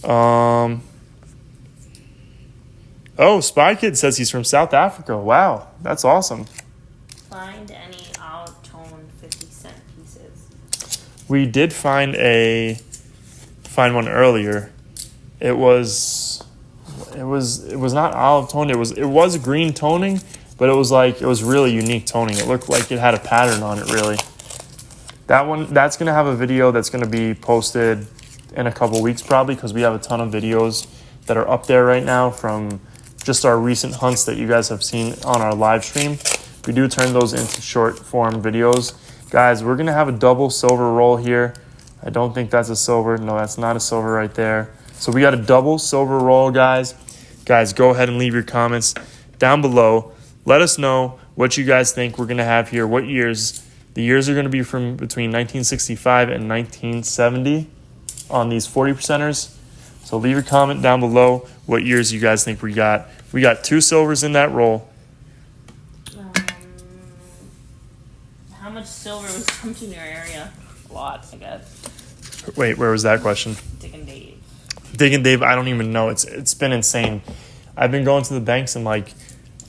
Oh, Spy Kid says he's from South Africa. Wow, that's awesome. Find any olive tone 50-cent pieces. We did find one earlier. It was not olive toned. It was green toning, but it was really unique toning. It looked like it had a pattern on it, really. That's gonna have a video that's gonna be posted in a couple weeks probably, because we have a ton of videos that are up there right now from just our recent hunts that you guys have seen on our live stream. We do turn those into short form videos. Guys, we're gonna have a double silver roll here. I don't think that's a silver. No, that's not a silver right there. So we got a double silver roll, guys. Guys, go ahead and leave your comments down below. Let us know what you guys think we're gonna have here. What years? The years are gonna be from between 1965 and 1970 on these 40%ers. So leave your comment down below what years you guys think we got. We got 2 silvers in that roll. How much silver was dumped in your area? A lot, I guess. Wait, where was that question? Dick and Dave. Dig and Dave, I don't even know. It's been insane. I've been going to the banks and like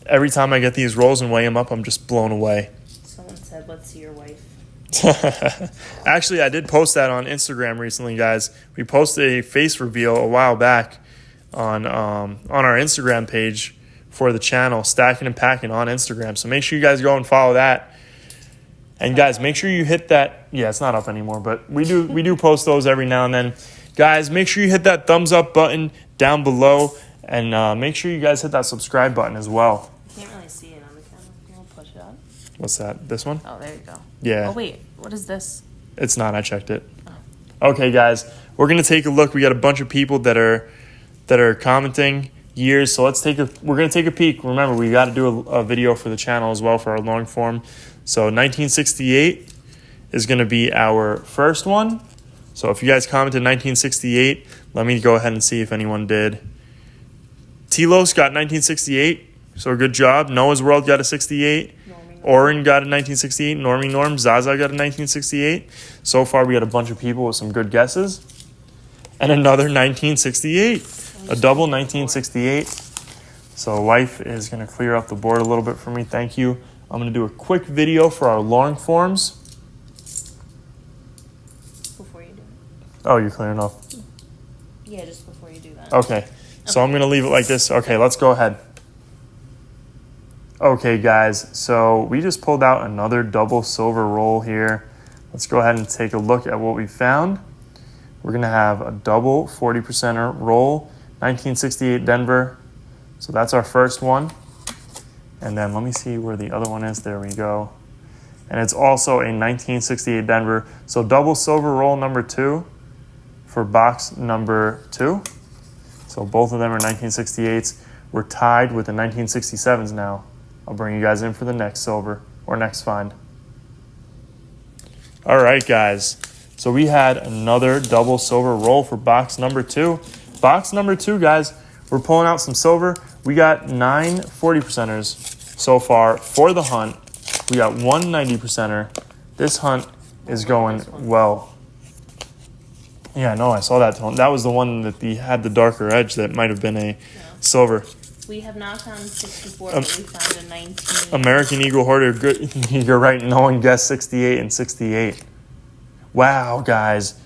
every time I get these rolls and weigh them up, I'm just blown away. Someone said, let's see your wife. Actually, I did post that on Instagram recently, guys. We posted a face reveal a while back on our Instagram page for the channel, Stacking and Packing on Instagram. So make sure you guys go and follow that. And guys, make sure you hit that. Yeah, it's not up anymore, but we do post those every now and then. Guys, make sure you hit that thumbs up button down below, and make sure you guys hit that subscribe button as well. I can't really see it on the camera. Can you push it up? What's that? This one? Oh, there you go. Yeah. Oh, wait. What is this? It's not. I checked it. Okay, guys, we're gonna take a look. We got a bunch of people that are commenting years, so we're gonna take a peek. Remember, we got to do a video for the channel as well for our long form. So 1968 is gonna be our first one. So if you guys commented 1968, let me go ahead and see if anyone did. Telos got 1968, so good job. Noah's World got a 68. Oren got a 1968. Normie Norm. Zaza got a 1968. So far, we got a bunch of people with some good guesses. And another 1968. A double 1968. So life is going to clear up the board a little bit for me. Thank you. I'm going to do a quick video for our long forms. Before you do it. Oh, you're clearing off. Yeah, just before you do that. Okay. So I'm going to leave it like this. Okay, let's go ahead. Okay, guys. So we just pulled out another double silver roll here. Let's go ahead and take a look at what we found. We're going to have a double 40% roll, 1968 Denver. So that's our first one. And then let me see where the other one is. There we go. And it's also a 1968 Denver. So double silver roll number 2 for box number 2. So both of them are 1968s. We're tied with the 1967s now. I'll bring you guys in for the next silver or next find. All right, guys. So we had another double silver roll for box number 2. Box number 2, guys, we're pulling out some silver. We got 9 40%ers so far for the hunt. We got 1 90%er. This hunt is going well. Yeah, no, I saw that tone. That was the one that had the darker edge that might have been a silver. We have not found 64, but we found a 19. American Eagle Hoarder. Good. You're right. No one guessed 68 and 68. Wow, guys.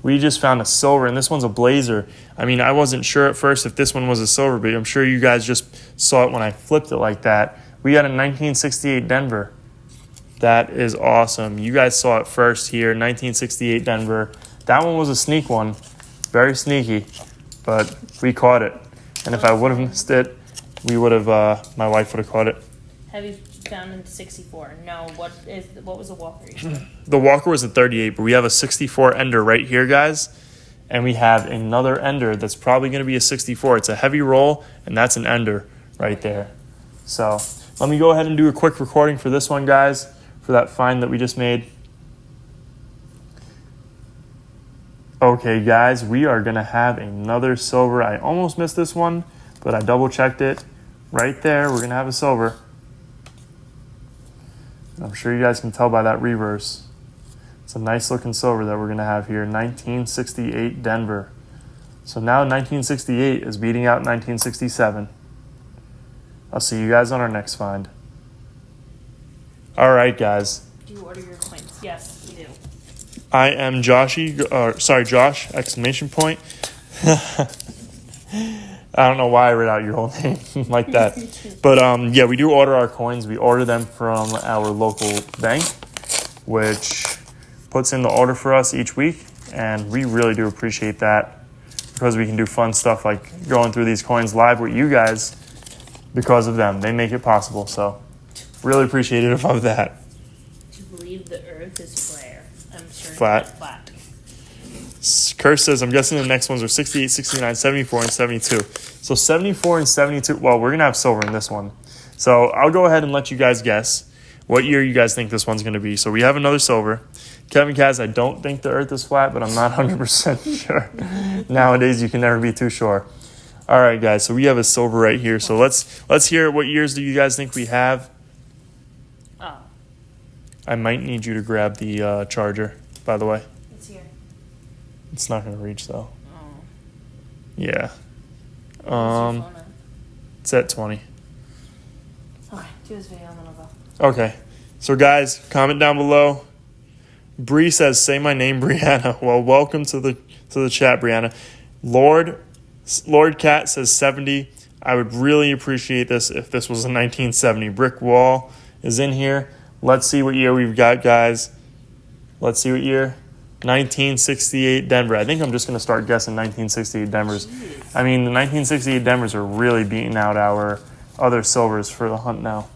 We just found a silver, and this one's a blazer. I mean, I wasn't sure at first if this one was a silver, but I'm sure you guys just saw it when I flipped it like that. We got a 1968 Denver. That is awesome. You guys saw it first here, 1968 Denver. That one was a sneak one. Very sneaky, but we caught it. And if I would have missed it, we would have, my wife would have caught it. Have you found in 64? No. What was the Walker? The Walker was a 38, but we have a 64 Ender right here, guys. And we have another Ender that's probably going to be a 64. It's a heavy roll, and that's an Ender right there. So let me go ahead and do a quick recording for this one, guys, for that find that we just made. Okay, guys, we are going to have another silver. I almost missed this one, but I double-checked it. Right there, we're going to have a silver. And I'm sure you guys can tell by that reverse. It's a nice-looking silver that we're going to have here, 1968 Denver. So now 1968 is beating out 1967. I'll see you guys on our next find. All right, guys. Do you order your coins? Yes, we do. I am Josh, exclamation point. I don't know why I read out your whole name like that. But yeah, we do order our coins. We order them from our local bank, which puts in the order for us each week. And we really do appreciate that because we can do fun stuff like going through these coins live with you guys because of them. They make it possible. So really appreciative of that. Do you believe the earth is flat? I'm sure Flat. it's flat. Curse says, I'm guessing the next ones are 68, 69, 74, and 72. So 74 and 72, well, we're going to have silver in this one. So I'll go ahead and let you guys guess what year you guys think this one's going to be. So we have another silver. Kevin Kaz, I don't think the earth is flat, but I'm not 100% sure. Nowadays, you can never be too sure. All right, guys, so we have a silver right here. So let's hear what years do you guys think we have? Oh, I might need you to grab the charger, by the way. it's here. It's not going to reach, though. Oh. Yeah. Where's your phone at? It's at 20. Okay, do this video, I'm gonna go. Okay. So, guys, comment down below. Bree says, say my name, Brianna. Well, welcome to the chat, Brianna. Lord Cat says 70. I would really appreciate this if this was a 1970. Brick Wall is in here. Let's see what year we've got, guys. Let's see what year. 1968 Denver. I think I'm just going to start guessing 1968 Denvers. Jeez. I mean, the 1968 Denvers are really beating out our other silvers for the hunt now.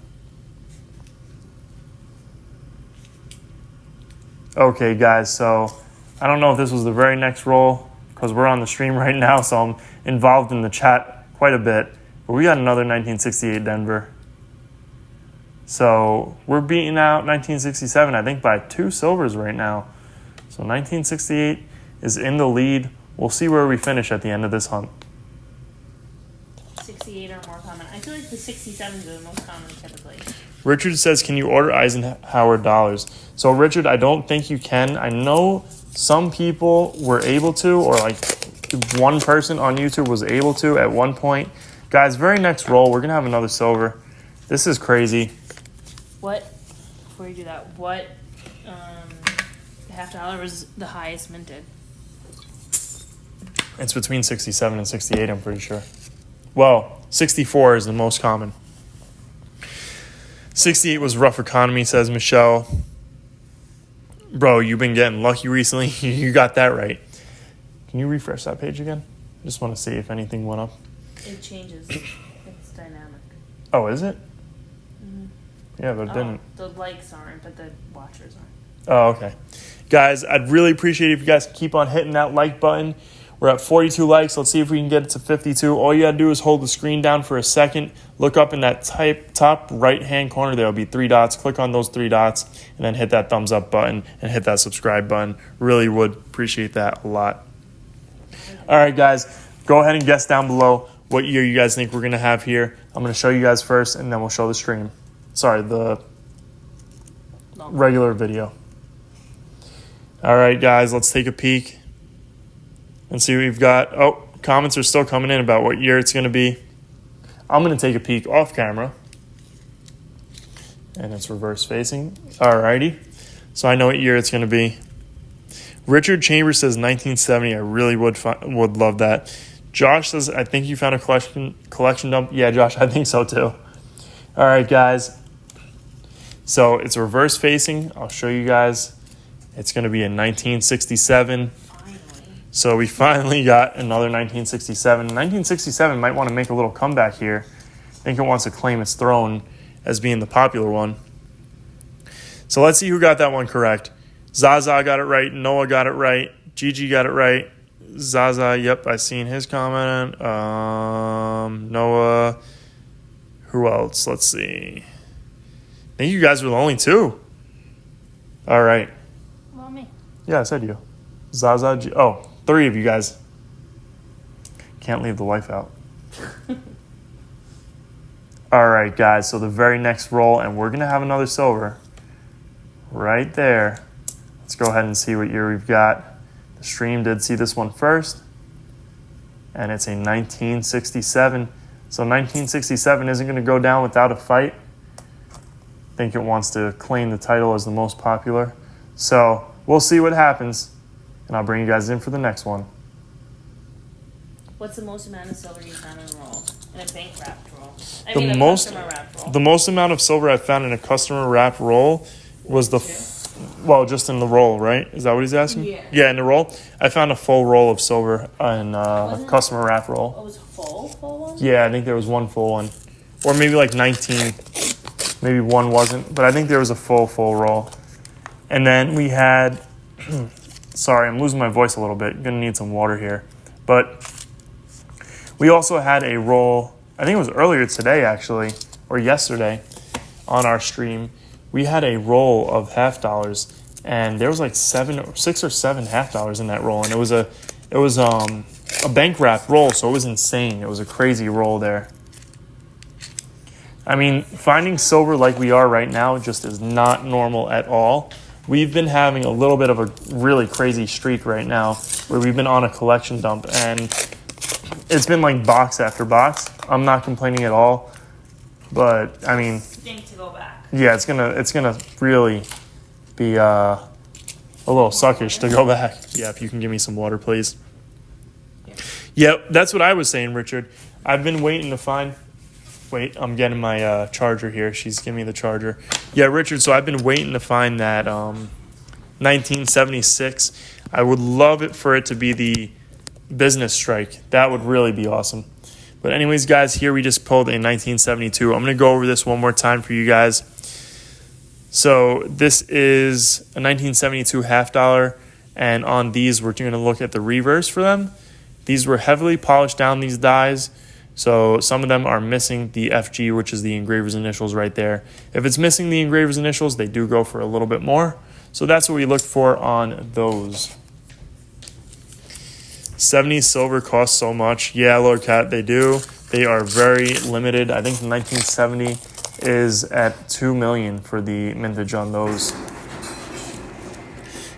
Okay, guys, so I don't know if this was the very next roll because we're on the stream right now, so I'm involved in the chat quite a bit. But we got another 1968 Denver. So we're beating out 1967, I think, by 2 silvers right now. So 1968 is in the lead. We'll see where we finish at the end of this hunt. 68 are more common. I feel like the 67s are the most common typically. Richard says, can you order Eisenhower dollars? So, Richard, I don't think you can. I know some people were able to, or like one person on YouTube was able to at one point. Guys, very next roll, we're going to have another silver. This is crazy. What? Before you do that, what $50 was the highest minted? It's between 67 and 68, I'm pretty sure. Well, 64 is the most common. 68 was rough economy, says Michelle. Bro, you've been getting lucky recently. You got that right. Can you refresh that page again? I just want to see if anything went up. It changes. It's dynamic. Oh, is it? Yeah, but it didn't. The likes aren't, but the watchers aren't. Oh, okay. Guys, I'd really appreciate it if you guys could keep on hitting that like button. We're at 42 likes. Let's see if we can get it to 52. All you got to do is hold the screen down for a second. Look up in that top right-hand corner. There will be 3 dots. Click on those 3 dots and then hit that thumbs up button and hit that subscribe button. Really would appreciate that a lot. All right, guys, go ahead and guess down below what year you guys think we're going to have here. I'm going to show you guys first, and then we'll show the stream. Sorry, the regular video. All right, guys, let's take a peek and see what we've got. Oh, comments are still coming in about what year it's going to be. I'm going to take a peek off camera. And it's reverse facing. All righty. So I know what year it's going to be. Richard Chambers says 1970. I really would love that. Josh says, I think you found a collection dump. Yeah, Josh, I think so too. All right, guys. So it's reverse facing. I'll show you guys. It's going to be in 1967. Finally. So we finally got another 1967. 1967 might want to make a little comeback here. I think it wants to claim its throne as being the popular one. So let's see who got that one correct. Zaza got it right. Noah got it right. Gigi got it right. Zaza, yep, I seen his comment. Noah. Who else? Let's see. I think you guys were the only 2. All right. Well, me. Yeah, I said you. Zaza. 3 of you guys. Can't leave the wife out. All right, guys. So the very next roll, and we're going to have another silver right there. Let's go ahead and see what year we've got. The stream did see this one first, and it's a 1967. So 1967 isn't going to go down without a fight. I think it wants to claim the title as the most popular. So we'll see what happens, and I'll bring you guys in for the next one. What's the most amount of silver you found in a roll? In a bank wrapped roll? The most amount of silver I found in a customer wrap roll was just in the roll, right? Is that what he's asking? Yeah. Yeah, in the roll. I found a full roll of silver in a customer wrap roll. Oh, it was a full one? Yeah, I think there was one full one. Or maybe like 19. Maybe one wasn't. But I think there was a full roll. And then we had... sorry, I'm losing my voice a little bit. I'm going to need some water here. But we also had a roll... I think it was earlier today, actually. Or yesterday on our stream. We had a roll of $50. And there was like 6 or 7 $50 in that roll. And it was a bank wrap roll, so it was insane. It was a crazy roll there. I mean, finding silver like we are right now just is not normal at all. We've been having a little bit of a really crazy streak right now where we've been on a collection dump, and it's been like box after box. I'm not complaining at all, but I mean, Stink to go back. Yeah, it's gonna really be a little suckish to go back. Yeah, if you can give me some water, please. Yep, that's what I was saying, Richard. I've been waiting to find... Wait, I'm getting my charger here. She's giving me the charger. Yeah, Richard, so I've been waiting to find that 1976. I would love it for it to be the business strike. That would really be awesome. But anyways, guys, here we just pulled a 1972. I'm going to go over this one more time for you guys. So this is a 1972 $50, and on these, we're going to look at the reverse for them. These were heavily polished down, these dies. So some of them are missing the FG, which is the engraver's initials right there. If it's missing the engraver's initials, they do go for a little bit more. So that's what we look for on those. 70 silver costs so much. Yeah, Lord Cat, they do. They are very limited. I think the 1970 is at 2 million for the mintage on those.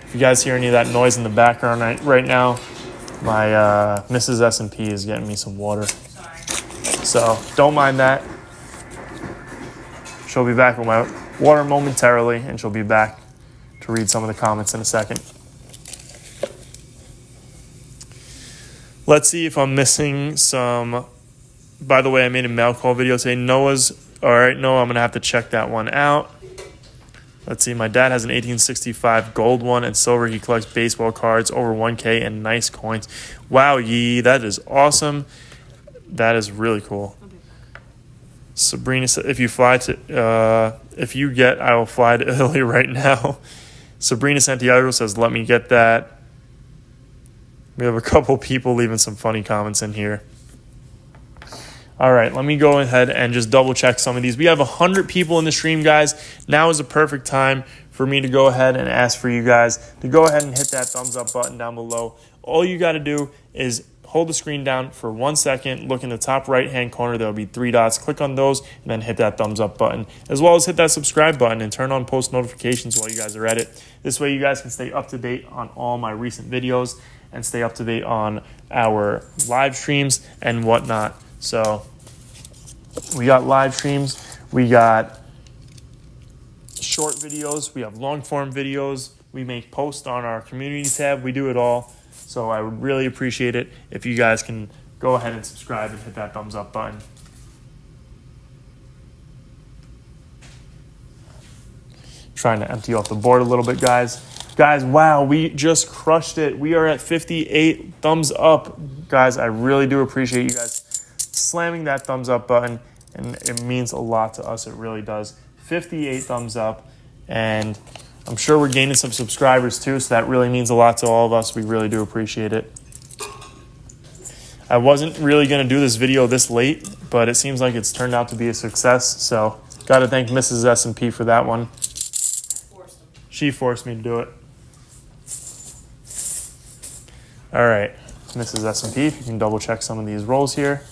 If you guys hear any of that noise in the background right now, my Mrs. S&P is getting me some water. Sorry. So don't mind that. She'll be back with my water momentarily, and she'll be back to read some of the comments in a second. Let's see if I'm missing some. By the way, I made a mail call video today. Noah's, all right, Noah, I'm going to have to check that one out. Let's see, my dad has an 1865 gold one and silver. He collects baseball cards over 1K and nice coins. Wow, Yee, that is awesome. That is really cool. Sabrina said, if you get, I will fly to Italy right now. Sabrina Santiago says, let me get that. We have a couple people leaving some funny comments in here. All right, let me go ahead and just double check some of these. We have 100 people in the stream, guys. Now is a perfect time for me to go ahead and ask for you guys to go ahead and hit that thumbs up button down below. All you got to do is hold the screen down for 1 second, look in the top right-hand corner. There will be 3 dots. Click on those and then hit that thumbs up button, as well as hit that subscribe button and turn on post notifications while you guys are at it. This way you guys can stay up to date on all my recent videos and stay up to date on our live streams and whatnot. So we got live streams, we got short videos, we have long form videos, we make posts on our community tab, we do it all. So I would really appreciate it if you guys can go ahead and subscribe and hit that thumbs up button. Trying to empty off the board a little bit, guys. Guys, wow, we just crushed it. We are at 58 thumbs up. Guys, I really do appreciate you guys slamming that thumbs up button, and it means a lot to us. It really does. 58 thumbs up, and I'm sure we're gaining some subscribers too, so that really means a lot to all of us. We really do appreciate it. I wasn't really going to do this video this late, but it seems like it's turned out to be a success, so got to thank Mrs. S&P for that one. She forced me to do it. All right, Mrs. S&P, if you can double check some of these rolls here.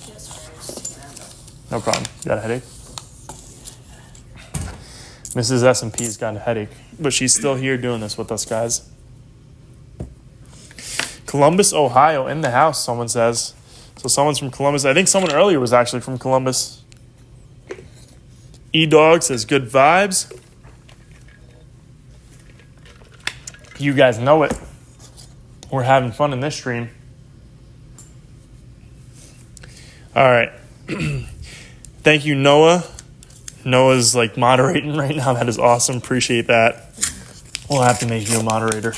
No problem. You got a headache? Mrs. S&P's got a headache, but she's still here doing this with us, guys. Columbus, Ohio, in the house, someone says. So someone's from Columbus. I think someone earlier was actually from Columbus. E-Dog says, good vibes. You guys know it. We're having fun in this stream. All right. Thank you, Noah. Noah's like moderating right now. That is awesome. Appreciate that. We'll have to make you a moderator.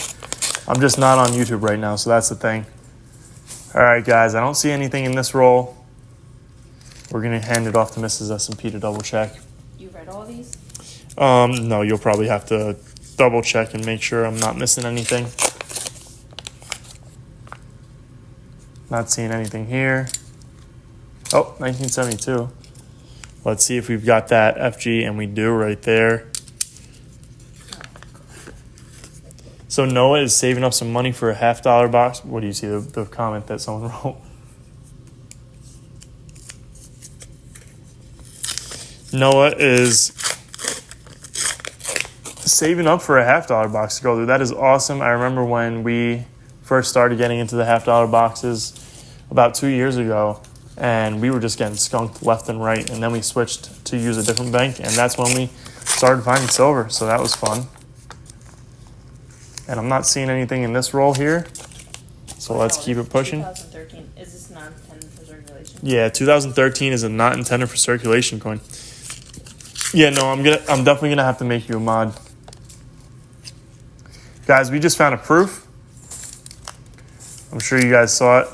I'm just not on YouTube right now, so that's the thing. All right, guys. I don't see anything in this roll. We're going to hand it off to Mrs. S&P to double check. You read all these? No, you'll probably have to double check and make sure I'm not missing anything. Not seeing anything here. Oh, 1972. Let's see if we've got that FG, and we do right there. So Noah is saving up some money for a $50 box. What do you see, the comment that someone wrote? Noah is saving up for a $50 box to go through. That is awesome. I remember when we first started getting into the $50 boxes about 2 years ago, and we were just getting skunked left and right, and then we switched to use a different bank, and that's when we started finding silver, so that was fun. And I'm not seeing anything in this roll here, so let's keep it pushing. 2013. Is this not intended for circulation? Yeah, 2013 is a not intended for circulation coin. Yeah, no, I'm definitely gonna have to make you a mod. Guys, we just found a proof. I'm sure you guys saw it.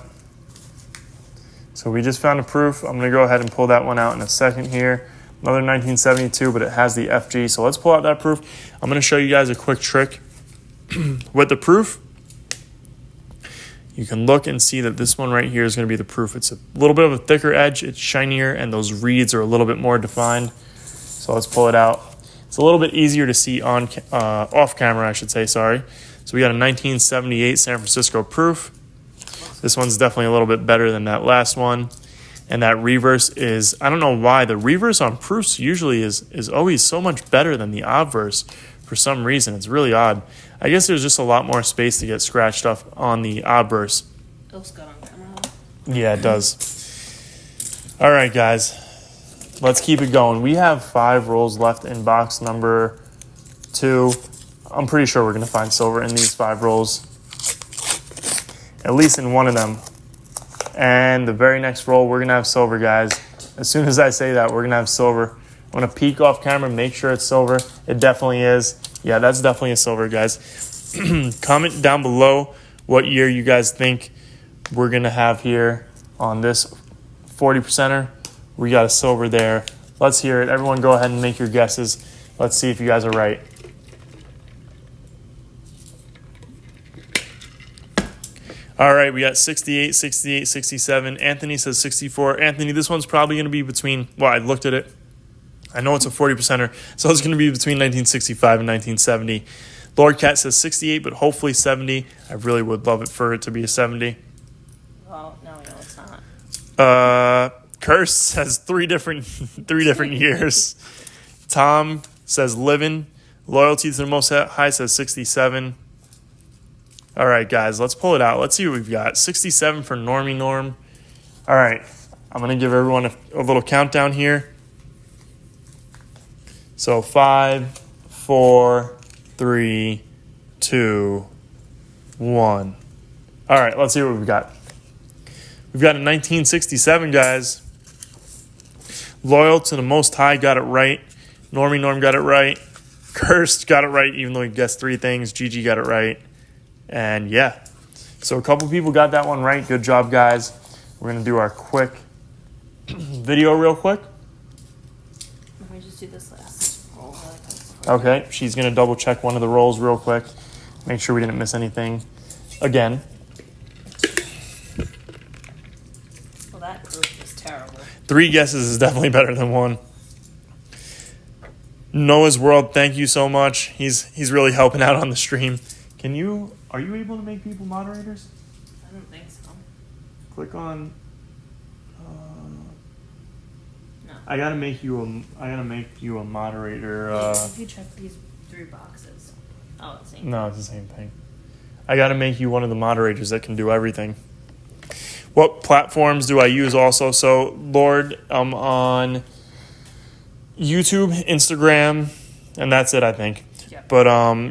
So we just found a proof. I'm gonna go ahead and pull that one out in a second here. Another 1972, but it has the FG. So let's pull out that proof. I'm gonna show you guys a quick trick with the proof. You can look and see that this one right here is gonna be the proof. It's a little bit of a thicker edge, it's shinier, and those reeds are a little bit more defined. So let's pull it out. It's a little bit easier to see on off camera, I should say, sorry. So we got a 1978 San Francisco proof. This one's definitely a little bit better than that last one. And that reverse is, I don't know why, the reverse on proofs usually is always so much better than the obverse for some reason. It's really odd. I guess there's just a lot more space to get scratched up on the obverse. It looks good on camera. Yeah, it does. All right, guys. Let's keep it going. We have 5 rolls left in box number 2. I'm pretty sure we're going to find silver in these 5 rolls. At least in one of them. And the very next roll, we're going to have silver, guys. As soon as I say that, we're going to have silver. I'm going to peek off camera, make sure it's silver. It definitely is. Yeah, that's definitely a silver, guys. Comment down below what year you guys think we're going to have here on this 40%er. We got a silver there. Let's hear it. Everyone go ahead and make your guesses. Let's see if you guys are right. All right, we got 68, 68, 67. Anthony says 64. Anthony, this one's probably going to be between, well, I looked at it. I know it's a 40%er, so it's going to be between 1965 and 1970. Lord Cat says 68, but hopefully 70. I really would love it for it to be a 70. Well, no, it's not. Curse says three different years. Tom says living. Loyalty to the most high says 67. All right, guys, let's pull it out. Let's see what we've got. 67 for Normie Norm. All right, I'm going to give everyone a little countdown here. So 5, 4, 3, 2, 1. All right, let's see what we've got. We've got a 1967, guys. Loyal to the Most High got it right. Normie Norm got it right. Cursed got it right, even though he guessed 3 things. Gigi got it right. And yeah, so a couple people got that one right. Good job, guys. We're going to do our quick video real quick. Let me just do this last roll. Okay, she's going to double check one of the rolls real quick. Make sure we didn't miss anything again. Well, that proof is terrible. 3 guesses is definitely better than 1. Noah's World, thank you so much. He's really helping out on the stream. Are you able to make people moderators? I don't think so. Click on. No. I gotta make you a moderator. If you check these 3 boxes. Oh, it's the same. No, it's the same thing. I gotta make you one of the moderators that can do everything. What platforms do I use also? So, Lord, I'm on YouTube, Instagram, and that's it, I think. Yep. But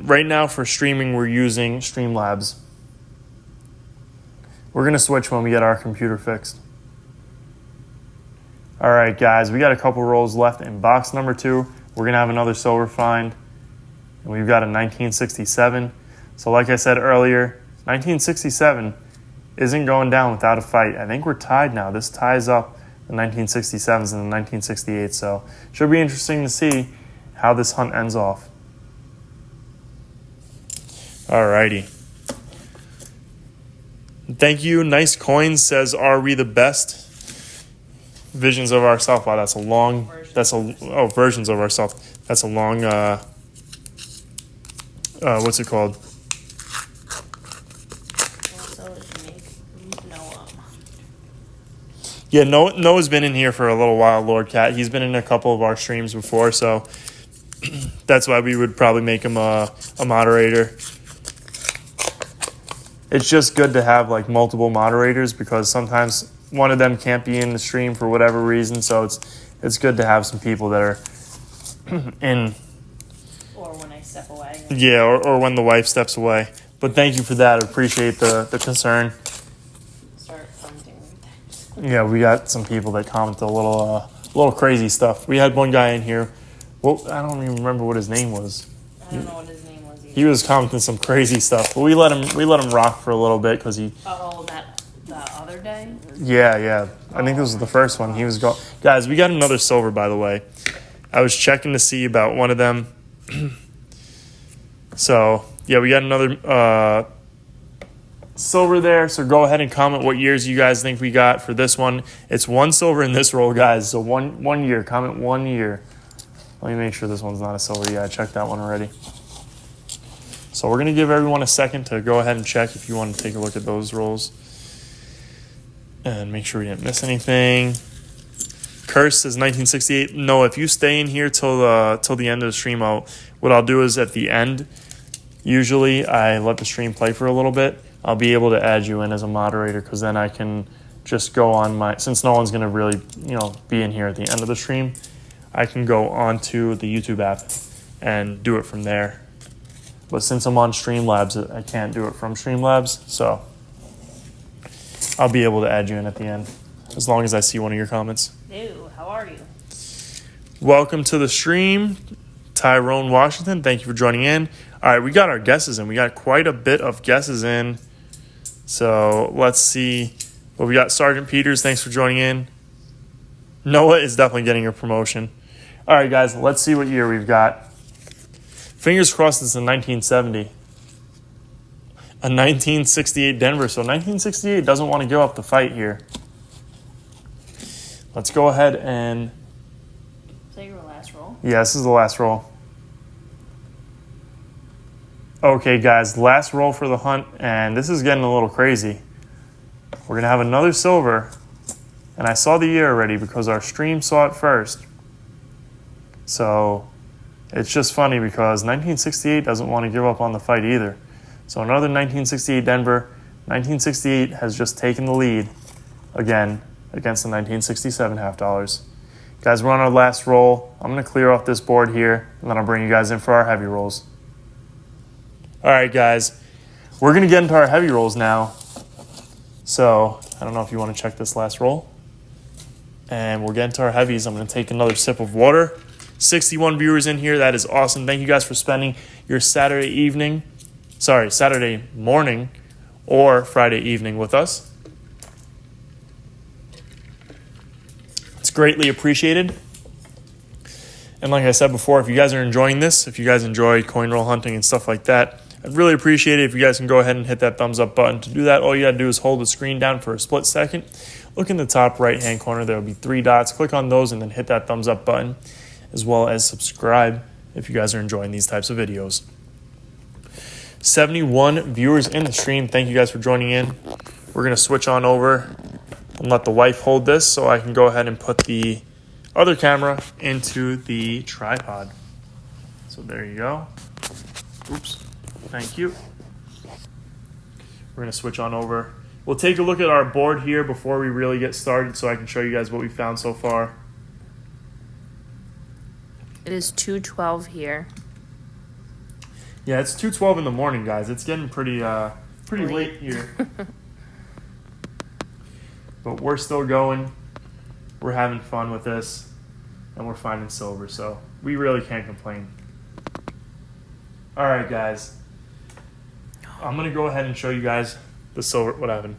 right now for streaming, we're using Streamlabs. We're going to switch when we get our computer fixed. All right, guys, we got a couple rolls left in box number 2. We're going to have another silver find. And we've got a 1967. So like I said earlier, 1967 isn't going down without a fight. I think we're tied now. This ties up the 1967s and the 1968. So should be interesting to see how this hunt ends off. Alrighty. Thank you. Nice Coins says, "Are we the best?" Visions of ourself. Wow, that's a long. Versions of ourself. That's a long. What's it called? Also, make Noah. Yeah, Noah's been in here for a little while. Lord Cat. He's been in a couple of our streams before, so that's why we would probably make him a moderator. It's just good to have like multiple moderators because sometimes one of them can't be in the stream for whatever reason. So it's good to have some people that are in. Or when I step away. Yeah, or when the wife steps away. But thank you for that. I appreciate the concern. Start commenting things. Yeah, we got some people that comment a little crazy stuff. We had one guy in here. Well, I don't even remember what his name was. I don't know what his name was either. He was commenting some crazy stuff, but we let him rock for a little bit because he. Oh, the other day. Yeah. I think this was the first one. He was guys. We got another silver, by the way. I was checking to see about one of them. So yeah, we got another silver there. So go ahead and comment what years you guys think we got for this one. It's 1 silver in this roll, guys. So one year. Comment 1 year. Let me make sure this one's not a silver. Yeah, I checked that one already. So we're going to give everyone a second to go ahead and check if you want to take a look at those rolls. And make sure we didn't miss anything. Curse is 1968. No, if you stay in here till the end of the stream, what I'll do is at the end, usually I let the stream play for a little bit. I'll be able to add you in as a moderator because then I can just go on since no one's going to really, be in here at the end of the stream, I can go onto the YouTube app and do it from there. But since I'm on Streamlabs, I can't do it from Streamlabs, so I'll be able to add you in at the end as long as I see one of your comments. Ew, how are you? Welcome to the stream, Tyrone Washington. Thank you for joining in. All right, we got our guesses in. We got quite a bit of guesses in. So let's see. Well, we got Sergeant Peters. Thanks for joining in. Noah is definitely getting a promotion. All right, guys, let's see what year we've got. Fingers crossed it's in 1970. A 1968 Denver. So 1968 doesn't want to give up the fight here. Let's go ahead and... Is that your last roll? Yeah, this is the last roll. Okay, guys, last roll for the hunt, and this is getting a little crazy. We're going to have another silver, and I saw the year already because our stream saw it first. So it's just funny because 1968 doesn't want to give up on the fight either. So another 1968 Denver. 1968 has just taken the lead again against the 1967 half dollars. Guys, we're on our last roll. I'm going to clear off this board here, and then I'll bring you guys in for our heavy rolls. All right, guys, we're going to get into our heavy rolls now. So I don't know if you want to check this last roll. And we'll get into our heavies. I'm going to take another sip of water. 61 viewers in here. That is awesome. Thank you guys for spending your Saturday morning or Friday evening with us. It's greatly appreciated. And like I said before, if you guys are enjoying this, if you guys enjoy coin roll hunting and stuff like that, I'd really appreciate it if you guys can go ahead and hit that thumbs up button. To do that, all you got to do is hold the screen down for a split second. Look in the top right-hand corner. There will be 3 dots. Click on those and then hit that thumbs up button, as well as subscribe if you guys are enjoying these types of videos. 71 viewers in the stream. Thank you guys for joining in. We're going to switch on over and let the wife hold this so I can go ahead and put the other camera into the tripod. So there you go. Oops. Thank you. We're going to switch on over. We'll take a look at our board here before we really get started so I can show you guys what we found so far. It is 2:12 here. Yeah, it's 2:12 in the morning, guys. It's getting pretty late here. But we're still going. We're having fun with this. And we're finding silver, so we really can't complain. All right, guys. I'm going to go ahead and show you guys the silver. What happened?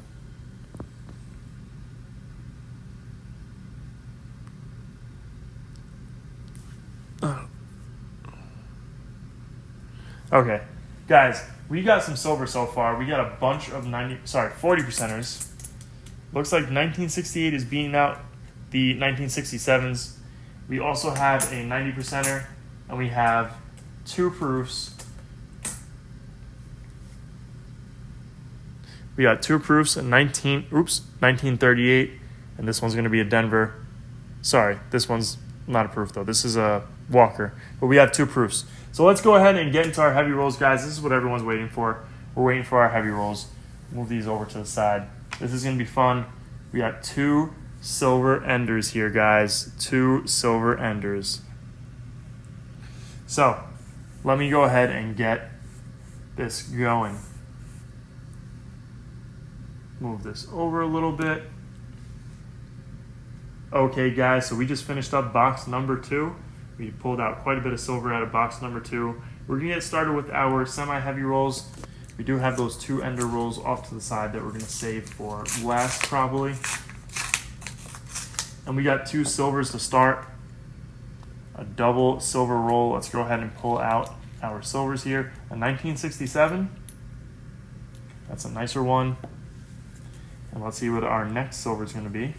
Okay. Guys, we got some silver so far. We got a bunch of 40%ers. Looks like 1968 is beating out the 1967s. We also have a 90%er, and we have 2 proofs. We got 2 proofs, a 1938, and this one's going to be a Denver. Sorry, this one's not a proof, though. This is a Walker, but we have 2 proofs. So let's go ahead and get into our heavy rolls, guys. This is what everyone's waiting for. We're waiting for our heavy rolls. Move these over to the side. This is going to be fun. We got 2 silver enders here, guys. 2 silver enders. So let me go ahead and get this going. Move this over a little bit. Okay, guys, so we just finished up box number 2. We pulled out quite a bit of silver out of box number 2. We're going to get started with our semi-heavy rolls. We do have those 2 ender rolls off to the side that we're going to save for last, probably. And we got 2 silvers to start. A double silver roll. Let's go ahead and pull out our silvers here. A 1967. That's a nicer one. And let's see what our next silver is going to be.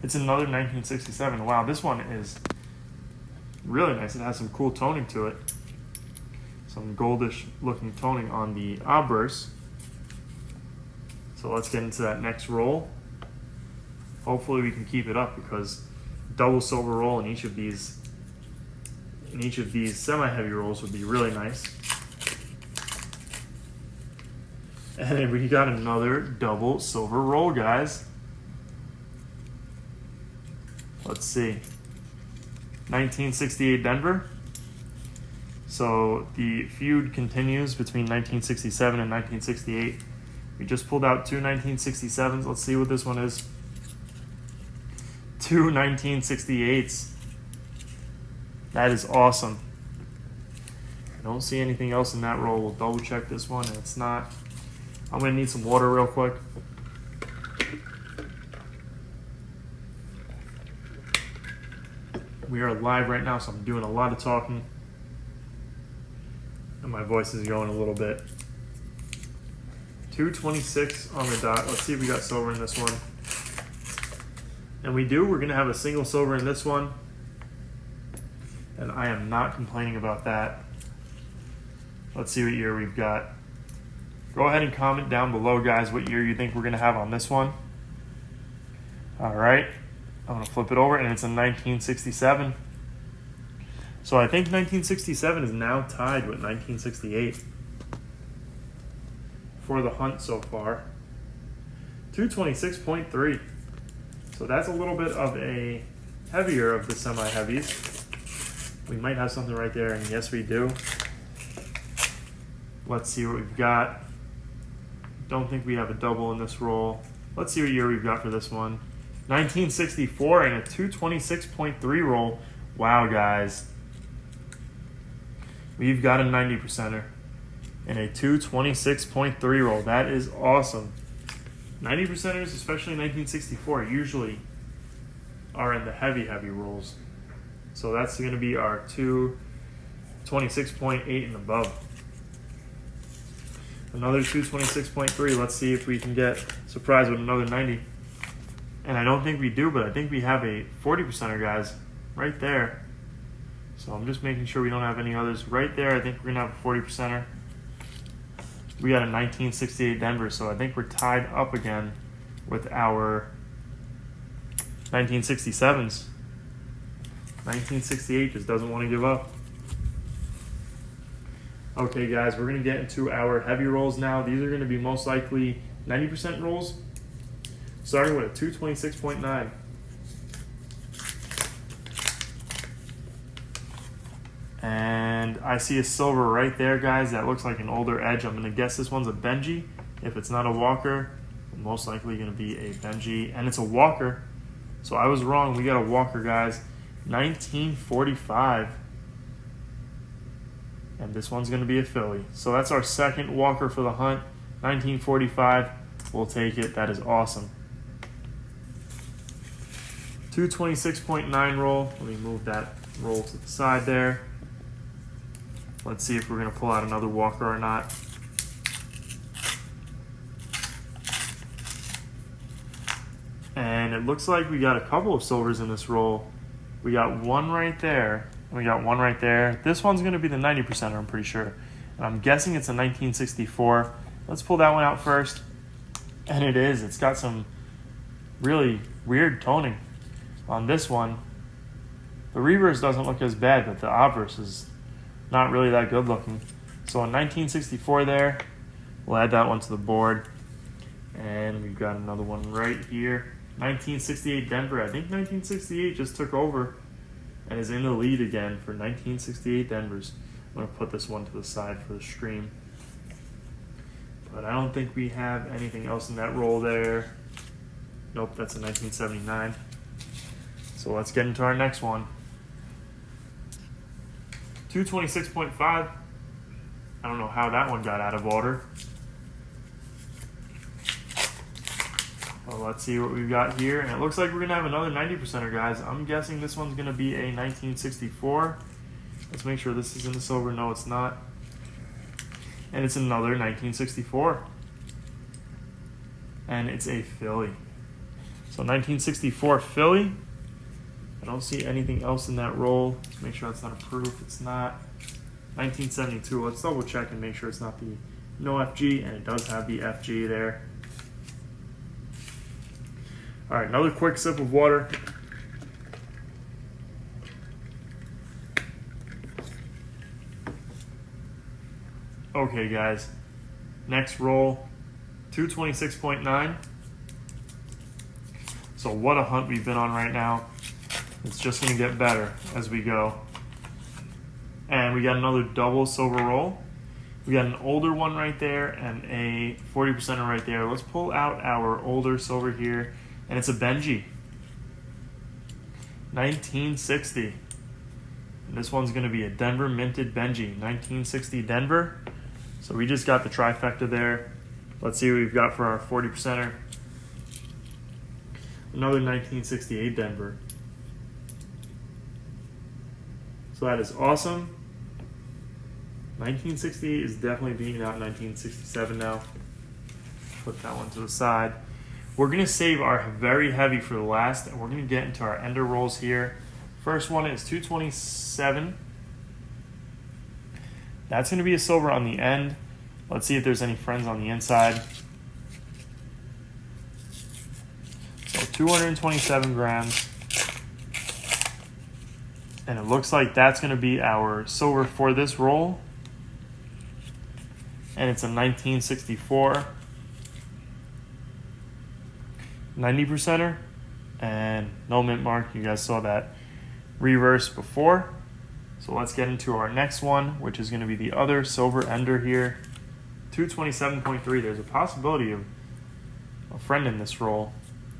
It's another 1967. Wow, this one is really nice. It has some cool toning to it. Some goldish looking toning on the obverse. So let's get into that next roll. Hopefully we can keep it up because double silver roll in each of these semi-heavy rolls would be really nice. And we got another double silver roll, guys. Let's see. 1968 Denver. So the feud continues between 1967 and 1968. We just pulled out two 1967s. Let's see what this one is. Two 1968s. That is awesome. I don't see anything else in that roll. We'll double check this one, and it's not. I'm going to need some water real quick. We are live right now, so I'm doing a lot of talking. And my voice is going a little bit. 226 on the dot. Let's see if we got silver in this one. And we do. We're going to have a single silver in this one. And I am not complaining about that. Let's see what year we've got. Go ahead and comment down below, guys, what year you think we're going to have on this one. All right. I'm going to flip it over, and it's a 1967. So I think 1967 is now tied with 1968 for the hunt so far. 226.3. So that's a little bit of a heavier of the semi-heavies. We might have something right there, and yes, we do. Let's see what we've got. Don't think we have a double in this roll. Let's see what year we've got for this one. 1964 and a 226.3 roll. Wow, guys. We've got a 90%er and a 226.3 roll. That is awesome. 90%ers, especially 1964, usually are in the heavy rolls. So that's going to be our 226.8 and above. Another 226.3. Let's see if we can get surprised with another 90. And I don't think we do, but I think we have a 40%er, guys, right there. So I'm just making sure we don't have any others. Right there, I think we're going to have a 40%er. We got a 1968 Denver, so I think we're tied up again with our 1967s. 1968 just doesn't want to give up. Okay, guys, we're going to get into our heavy rolls now. These are going to be most likely 90% rolls, starting with a 226.9. And I see a silver right there, guys. That looks like an older edge. I'm going to guess this one's a Benji. If it's not a Walker, it's most likely going to be a Benji. And it's a Walker. So I was wrong. We got a Walker, guys. 1945. And this one's going to be a Philly. So that's our second Walker for the hunt. 1945. We'll take it. That is awesome. 226.9 roll. Let me move that roll to the side there. Let's see if we're going to pull out another Walker or not. And it looks like we got a couple of silvers in this roll. We got one right there. And we got one right there. This one's going to be the 90%er, I'm pretty sure. And I'm guessing it's a 1964. Let's pull that one out first. And it is. It's got some really weird toning on this one. The reverse doesn't look as bad, but the obverse is not really that good looking. So a 1964 there. We'll add that one to the board. And we've got another one right here. 1968 Denver. I think 1968 just took over and is in the lead again for 1968 Denvers. I'm going to put this one to the side for the stream. But I don't think we have anything else in that roll there. Nope, that's a 1979. So let's get into our next one. 226.5. I don't know how that one got out of order. Well, let's see what we've got here. And it looks like we're going to have another 90%er, guys. I'm guessing this one's going to be a 1964. Let's make sure this is in the silver. No, it's not. And it's another 1964. And it's a Philly. So 1964 Philly. I don't see anything else in that roll. Let's make sure that's not a proof. It's not. 1972. Let's double check and make sure it's not the no FG. And it does have the FG there. All right, another quick sip of water. Okay, guys. Next roll, 226.9. So what a hunt we've been on right now. It's just going to get better as we go. And we got another double silver roll. We got an older one right there and a 40% right there. Let's pull out our older silver here. And it's a Benji. 1960. And this one's going to be a Denver minted Benji. 1960 Denver. So we just got the trifecta there. Let's see what we've got for our 40%er. Another 1968 Denver. So that is awesome. 1968 is definitely beating out 1967 now. Put that one to the side. We're going to save our very heavy for the last, and we're going to get into our ender rolls here. First one is 227. That's going to be a silver on the end. Let's see if there's any friends on the inside. So 227 grams. And it looks like that's going to be our silver for this roll. And it's a 1964. 90%er. And no mint mark. You guys saw that reverse before. So let's get into our next one, which is going to be the other silver ender here. 227.3. There's a possibility of a friend in this roll.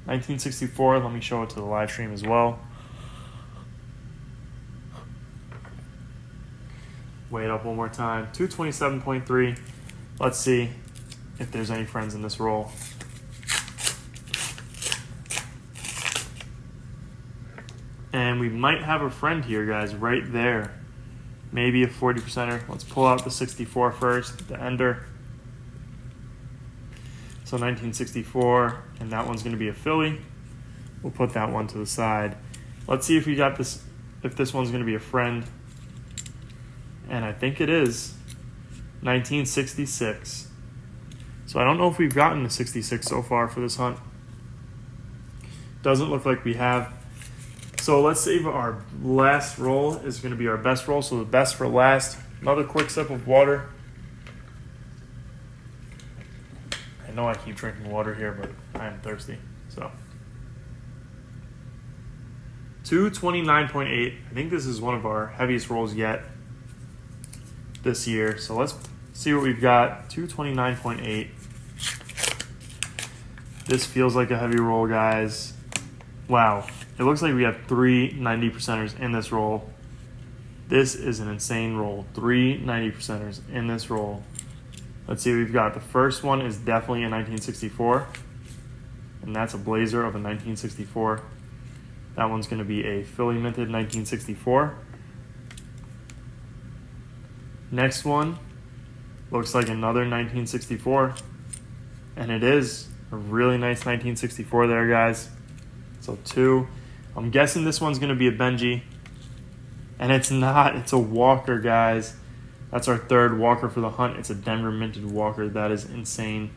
1964. Let me show it to the live stream as well. Weigh it up one more time. 227.3. Let's see if there's any friends in this roll. And we might have a friend here, guys, right there. Maybe a 40%er. Let's pull out the 64 first, the ender. So 1964, and that one's going to be a Philly. We'll put that one to the side. Let's see if we got this, if this one's going to be a friend. And I think it is 1966. So I don't know if we've gotten the 66 so far for this hunt. Doesn't look like we have. So let's save our last roll is going to be our best roll. So the best for last. Another quick sip of water. I know I keep drinking water here, but I am thirsty. So 229.8. I think this is one of our heaviest rolls yet this year. So let's see what we've got. 229.8. This feels like a heavy roll, guys. Wow. It looks like we have 3 90%ers in this roll. This is an insane roll. 3 90%ers in this roll. Let's see what we've got. The first one is definitely a 1964. And that's a blazer of a 1964. That one's going to be a Philly minted 1964. Next one looks like another 1964. And it is a really nice 1964 there, guys. So 2. I'm guessing this one's going to be a Benji. And it's not. It's a Walker, guys. That's our third Walker for the hunt. It's a Denver minted Walker. That is insane.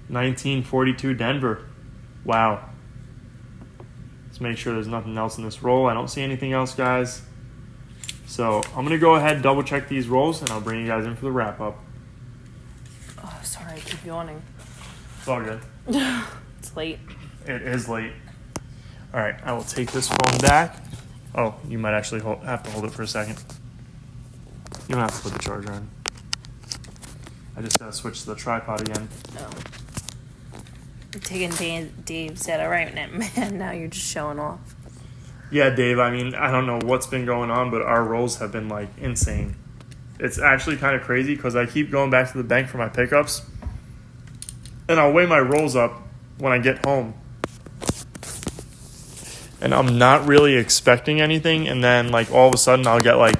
1942 Denver. Wow. Let's make sure there's nothing else in this roll. I don't see anything else, guys. So I'm going to go ahead and double check these rolls, and I'll bring you guys in for the wrap up. Oh, sorry, I keep yawning. It's all good. It's late. It is late. All right, I will take this phone back. Oh, you might actually have to hold it for a second. You don't have to put the charger on. I just gotta switch to the tripod again. Oh. I'm taking Dave's head. All right, man. Now you're just showing off. Yeah, Dave, I mean, I don't know what's been going on, but our rolls have been, like, insane. It's actually kind of crazy because I keep going back to the bank for my pickups. And I'll weigh my rolls up when I get home. And I'm not really expecting anything. And then, like, all of a sudden I'll get, like,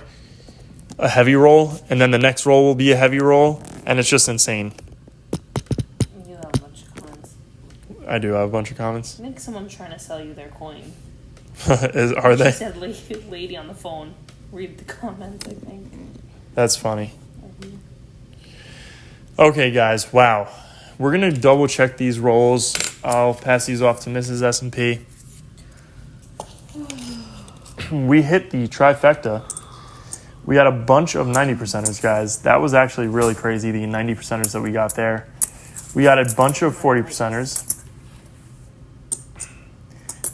a heavy roll. And then the next roll will be a heavy roll. And it's just insane. You have a bunch of comments. I do have a bunch of comments. I think someone's trying to sell you their coin. Are they? She said lady on the phone. Read the comments, I think. That's funny. Okay, guys. Wow. We're going to double check these rolls. I'll pass these off to Mrs. S&P. We hit the trifecta. We got a bunch of 90%ers, guys. That was actually really crazy, the 90%ers that we got there. We got a bunch of 40%ers.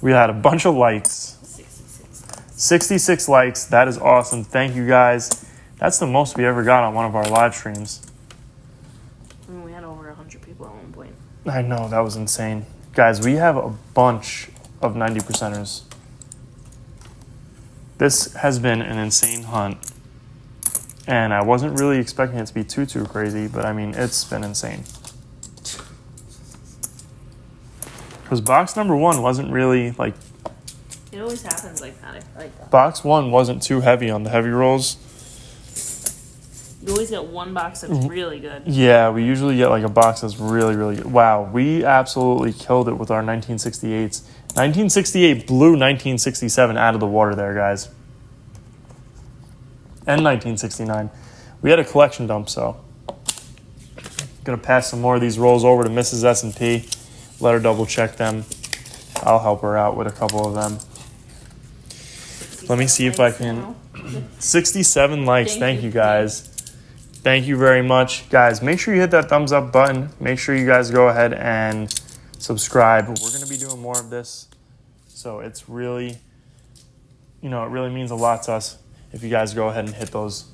We had a bunch of likes. 66 likes. That is awesome. Thank you, guys. That's the most we ever got on one of our live streams. I mean, we had over 100 people at one point. I know, that was insane. Guys, we have a bunch of 90%ers. This has been an insane hunt. And I wasn't really expecting it to be too crazy, but I mean, it's been insane. Because box number 1 wasn't really, like... It always happens like that. I feel like that. Box 1 wasn't too heavy on the heavy rolls. You always get one box that's really good. Yeah, we usually get like a box that's really good. Wow, we absolutely killed it with our 1968s. 1968 blew 1967 out of the water there, guys. And 1969. We had a collection dump, so... Gonna pass some more of these rolls over to Mrs. S&P. Let her double check them. I'll help her out with a couple of them. Let me see if I can... 67 likes. Thank you, guys. Thank you very much. Guys, make sure you hit that thumbs up button. Make sure you guys go ahead and subscribe. We're going to be doing more of this. So it's really, it really means a lot to us if you guys go ahead and hit those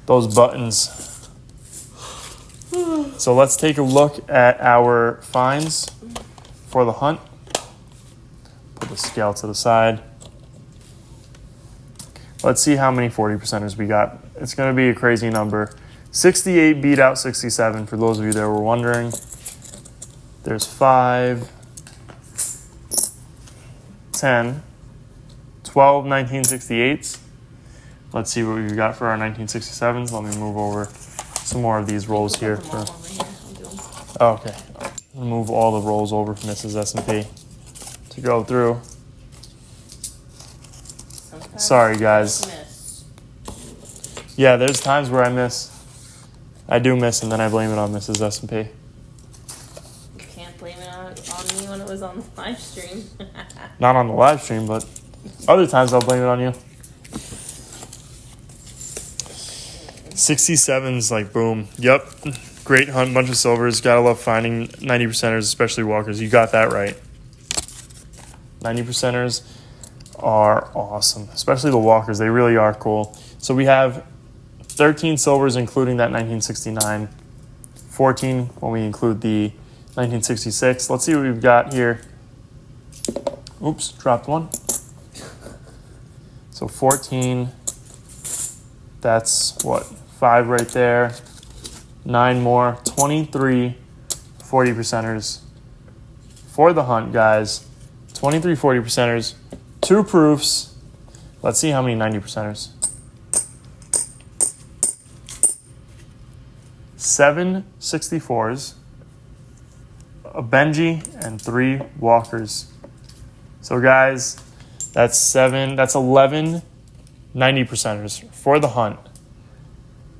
buttons. So let's take a look at our finds for the hunt. Put the scale to the side. Let's see how many 40%ers we got. It's going to be a crazy number. 68 beat out 67, for those of you that were wondering. There's 5, 10, 12 1968s. Let's see what we've got for our 1967s. Let me move over some more of these rolls here. Okay. Move all the rolls over for Mrs. S&P to go through. Sorry, guys. Yeah, there's times where I miss. I do miss, and then I blame it on Mrs. S&P. You can't blame it on me when it was on the live stream. Not on the live stream, but other times I'll blame it on you. 67's like boom. Yep. Great hunt, bunch of silvers. Gotta love finding 90%ers, especially walkers. You got that right. 90%ers are awesome, especially the walkers. They really are cool. So we have 13 silvers, including that 1969. 14 when we include the 1966. Let's see what we've got here. Oops, dropped one. So 14. That's what? 5 right there. 9 more. 23 40%ers for the hunt, guys. 23 40%ers. 2 proofs. Let's see how many 90%ers. 7 64s, a Benji, and 3 walkers. So guys, that's 11 90%ers for the hunt.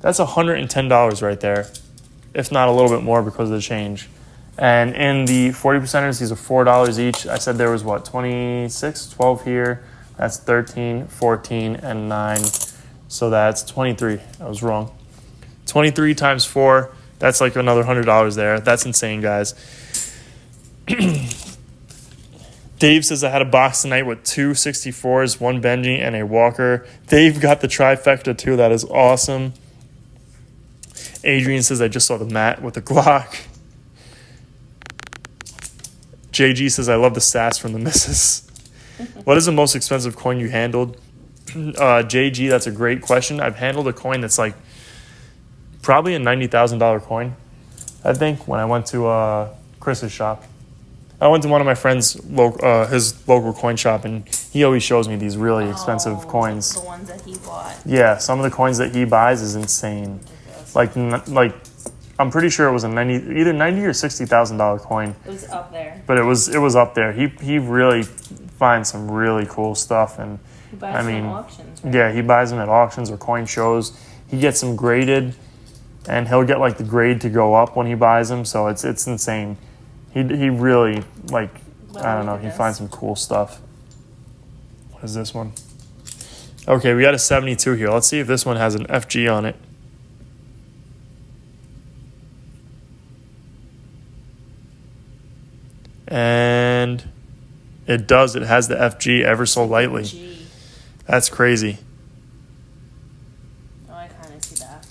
That's $110 right there, if not a little bit more because of the change. And in the 40%ers, these are $4 each. I said there was, 26, 12 here. That's 13, 14, and 9. So that's 23. I was wrong. 23 times 4, that's like another $100 there. That's insane, guys. Dave says I had a box tonight with 2 64s, 1 Benji, and a walker. Dave got the trifecta too. That is awesome. Adrian says I just saw the mat with the Glock. JG says, I love the sass from the missus. What is the most expensive coin you handled? JG, that's a great question. I've handled a coin that's like probably a $90,000 coin, I think, when I went to Chris's shop. I went to one of my friend's his local coin shop, and he always shows me these really expensive coins. The ones that he bought. Yeah, some of the coins that he buys is insane. Like I'm pretty sure it was either $90,000 or $60,000 coin. It was up there. But it was up there. He really finds some really cool stuff, and He buys them at auctions, right? Yeah, he buys them at auctions or coin shows. He gets them graded, and he'll get like the grade to go up when he buys them. So it's insane. He really I don't know. He finds some cool stuff. What is this one? Okay, we got a 72 here. Let's see if this one has an FG on it. And it does. It has the FG ever so lightly. Gee. That's crazy. Oh, I kind of see that.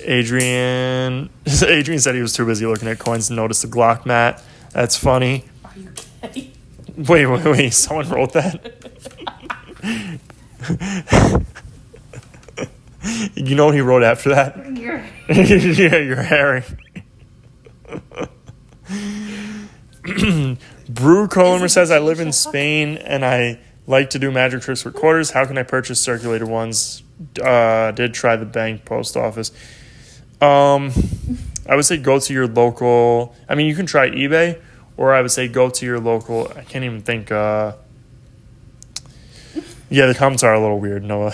Adrian said he was too busy looking at coins to notice the Glock mat. That's funny. Are you kidding? Wait. Someone wrote that? You know what he wrote after that? Yeah, you're Harry. Brew Colomer says, I live in Spain and I like to do magic tricks with quarters. How can I purchase circulated ones? Did try the bank post office. I would say go to your local. I mean, you can try eBay, or I would say go to your local. I can't even think. Yeah, the comments are a little weird, Noah.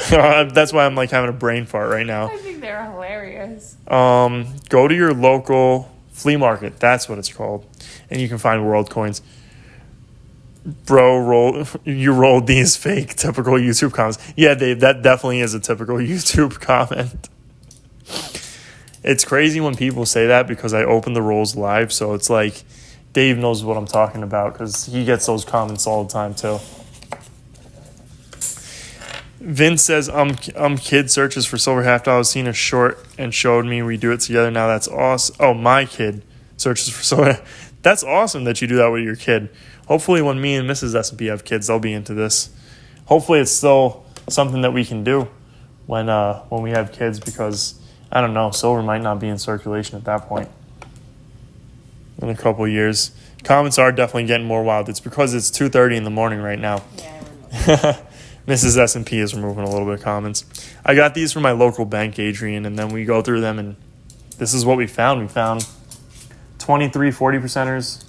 That's why I'm like having a brain fart right now. I think they're hilarious. Go to your local flea market. That's what it's called. And you can find world coins. Bro, you rolled these fake typical YouTube comments. Yeah, Dave, that definitely is a typical YouTube comment. It's crazy when people say that because I open the rolls live. So it's like Dave knows what I'm talking about because he gets those comments all the time too. Vince says, kid searches for silver half dollars. Seen a short and showed me. We do it together now. That's awesome. Oh, my kid searches for silver. That's awesome that you do that with your kid. Hopefully when me and Mrs. S&P have kids, they'll be into this. Hopefully it's still something that we can do when we have kids because, I don't know, silver might not be in circulation at that point in a couple of years. Comments are definitely getting more wild. It's because it's 2:30 in the morning right now. Yeah, Mrs. S&P is removing a little bit of comments. I got these from my local bank, Adrian, and then we go through them, and this is what we found. We found 23 40%ers.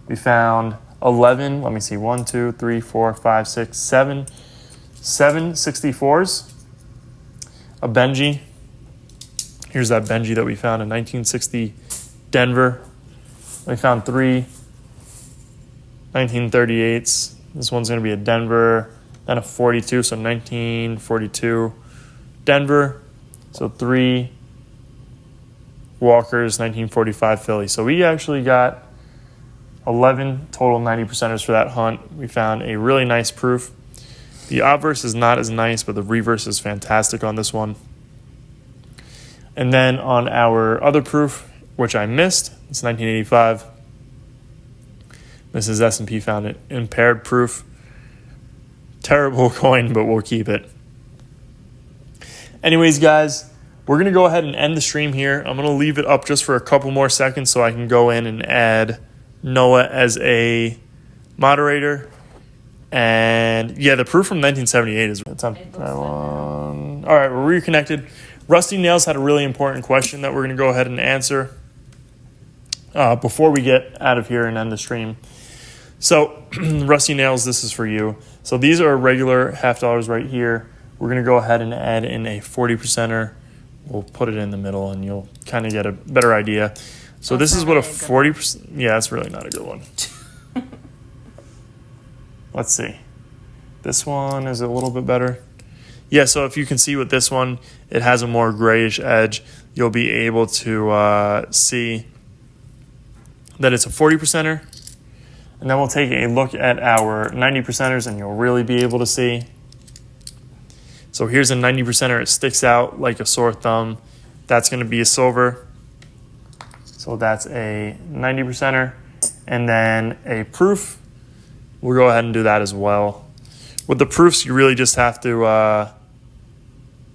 We found 11, let me see, 1, 2, 3, 4, 5, 6, 7 64s. A Benji. Here's that Benji that we found in 1960 Denver. We found 3 1938s. This one's going to be a Denver. Then a 42, so 1942 Denver. So 3 Walkers, 1945 Philly. So we actually got 11 total 90%ers for that hunt. We found a really nice proof. The obverse is not as nice, but the reverse is fantastic on this one. And then on our other proof, which I missed, it's 1985. Mrs. S&P found it. Impaired proof. Terrible coin, but we'll keep it. Anyways, guys, we're going to go ahead and end the stream here. I'm going to leave it up just for a couple more seconds so I can go in and add Noah as a moderator. And yeah, the proof from 1978 is it's on that one. All right, we're reconnected. Rusty Nails had a really important question that we're going to go ahead and answer before we get out of here and end the stream. So, Rusty Nails, this is for you. So these are regular half dollars right here. We're going to go ahead and add in a 40%er. We'll put it in the middle and you'll kind of get a better idea. So this is what a 40%... Yeah, that's really not a good one. Let's see. This one is a little bit better. Yeah, so if you can see with this one, it has a more grayish edge. You'll be able to see that it's a 40%er. And then we'll take a look at our 90%ers and you'll really be able to see. So here's a 90%er. It sticks out like a sore thumb. That's going to be a silver. So that's a 90%er. And then a proof. We'll go ahead and do that as well. With the proofs, you really just have to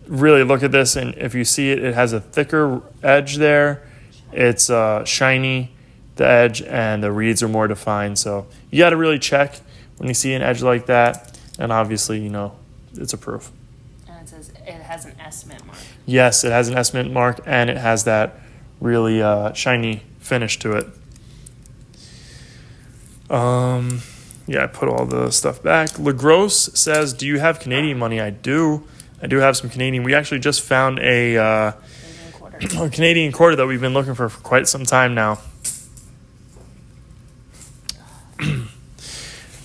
really look at this. And if you see it, it has a thicker edge there. It's shiny. The edge and the reeds are more defined. So you got to really check when you see an edge like that. And obviously, you know, it's a proof. And it says it has an S mint mark. Yes, it has an S mint mark and it has that really shiny finish to it. Yeah, I put all the stuff back. LaGrosse says, do you have Canadian money? I do. I do have some Canadian. We actually just found a Canadian quarter that we've been looking for quite some time now.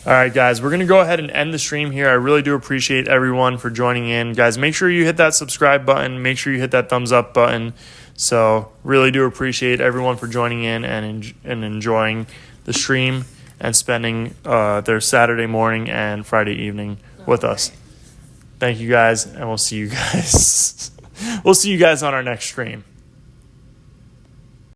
All right, guys, we're going to go ahead and end the stream here. I really do appreciate everyone for joining in. Guys, make sure you hit that subscribe button. Make sure you hit that thumbs up button. So really do appreciate everyone for joining in and enjoying the stream and spending their Saturday morning and Friday evening with us. Thank you, guys, and we'll see you guys. We'll see you guys on our next stream.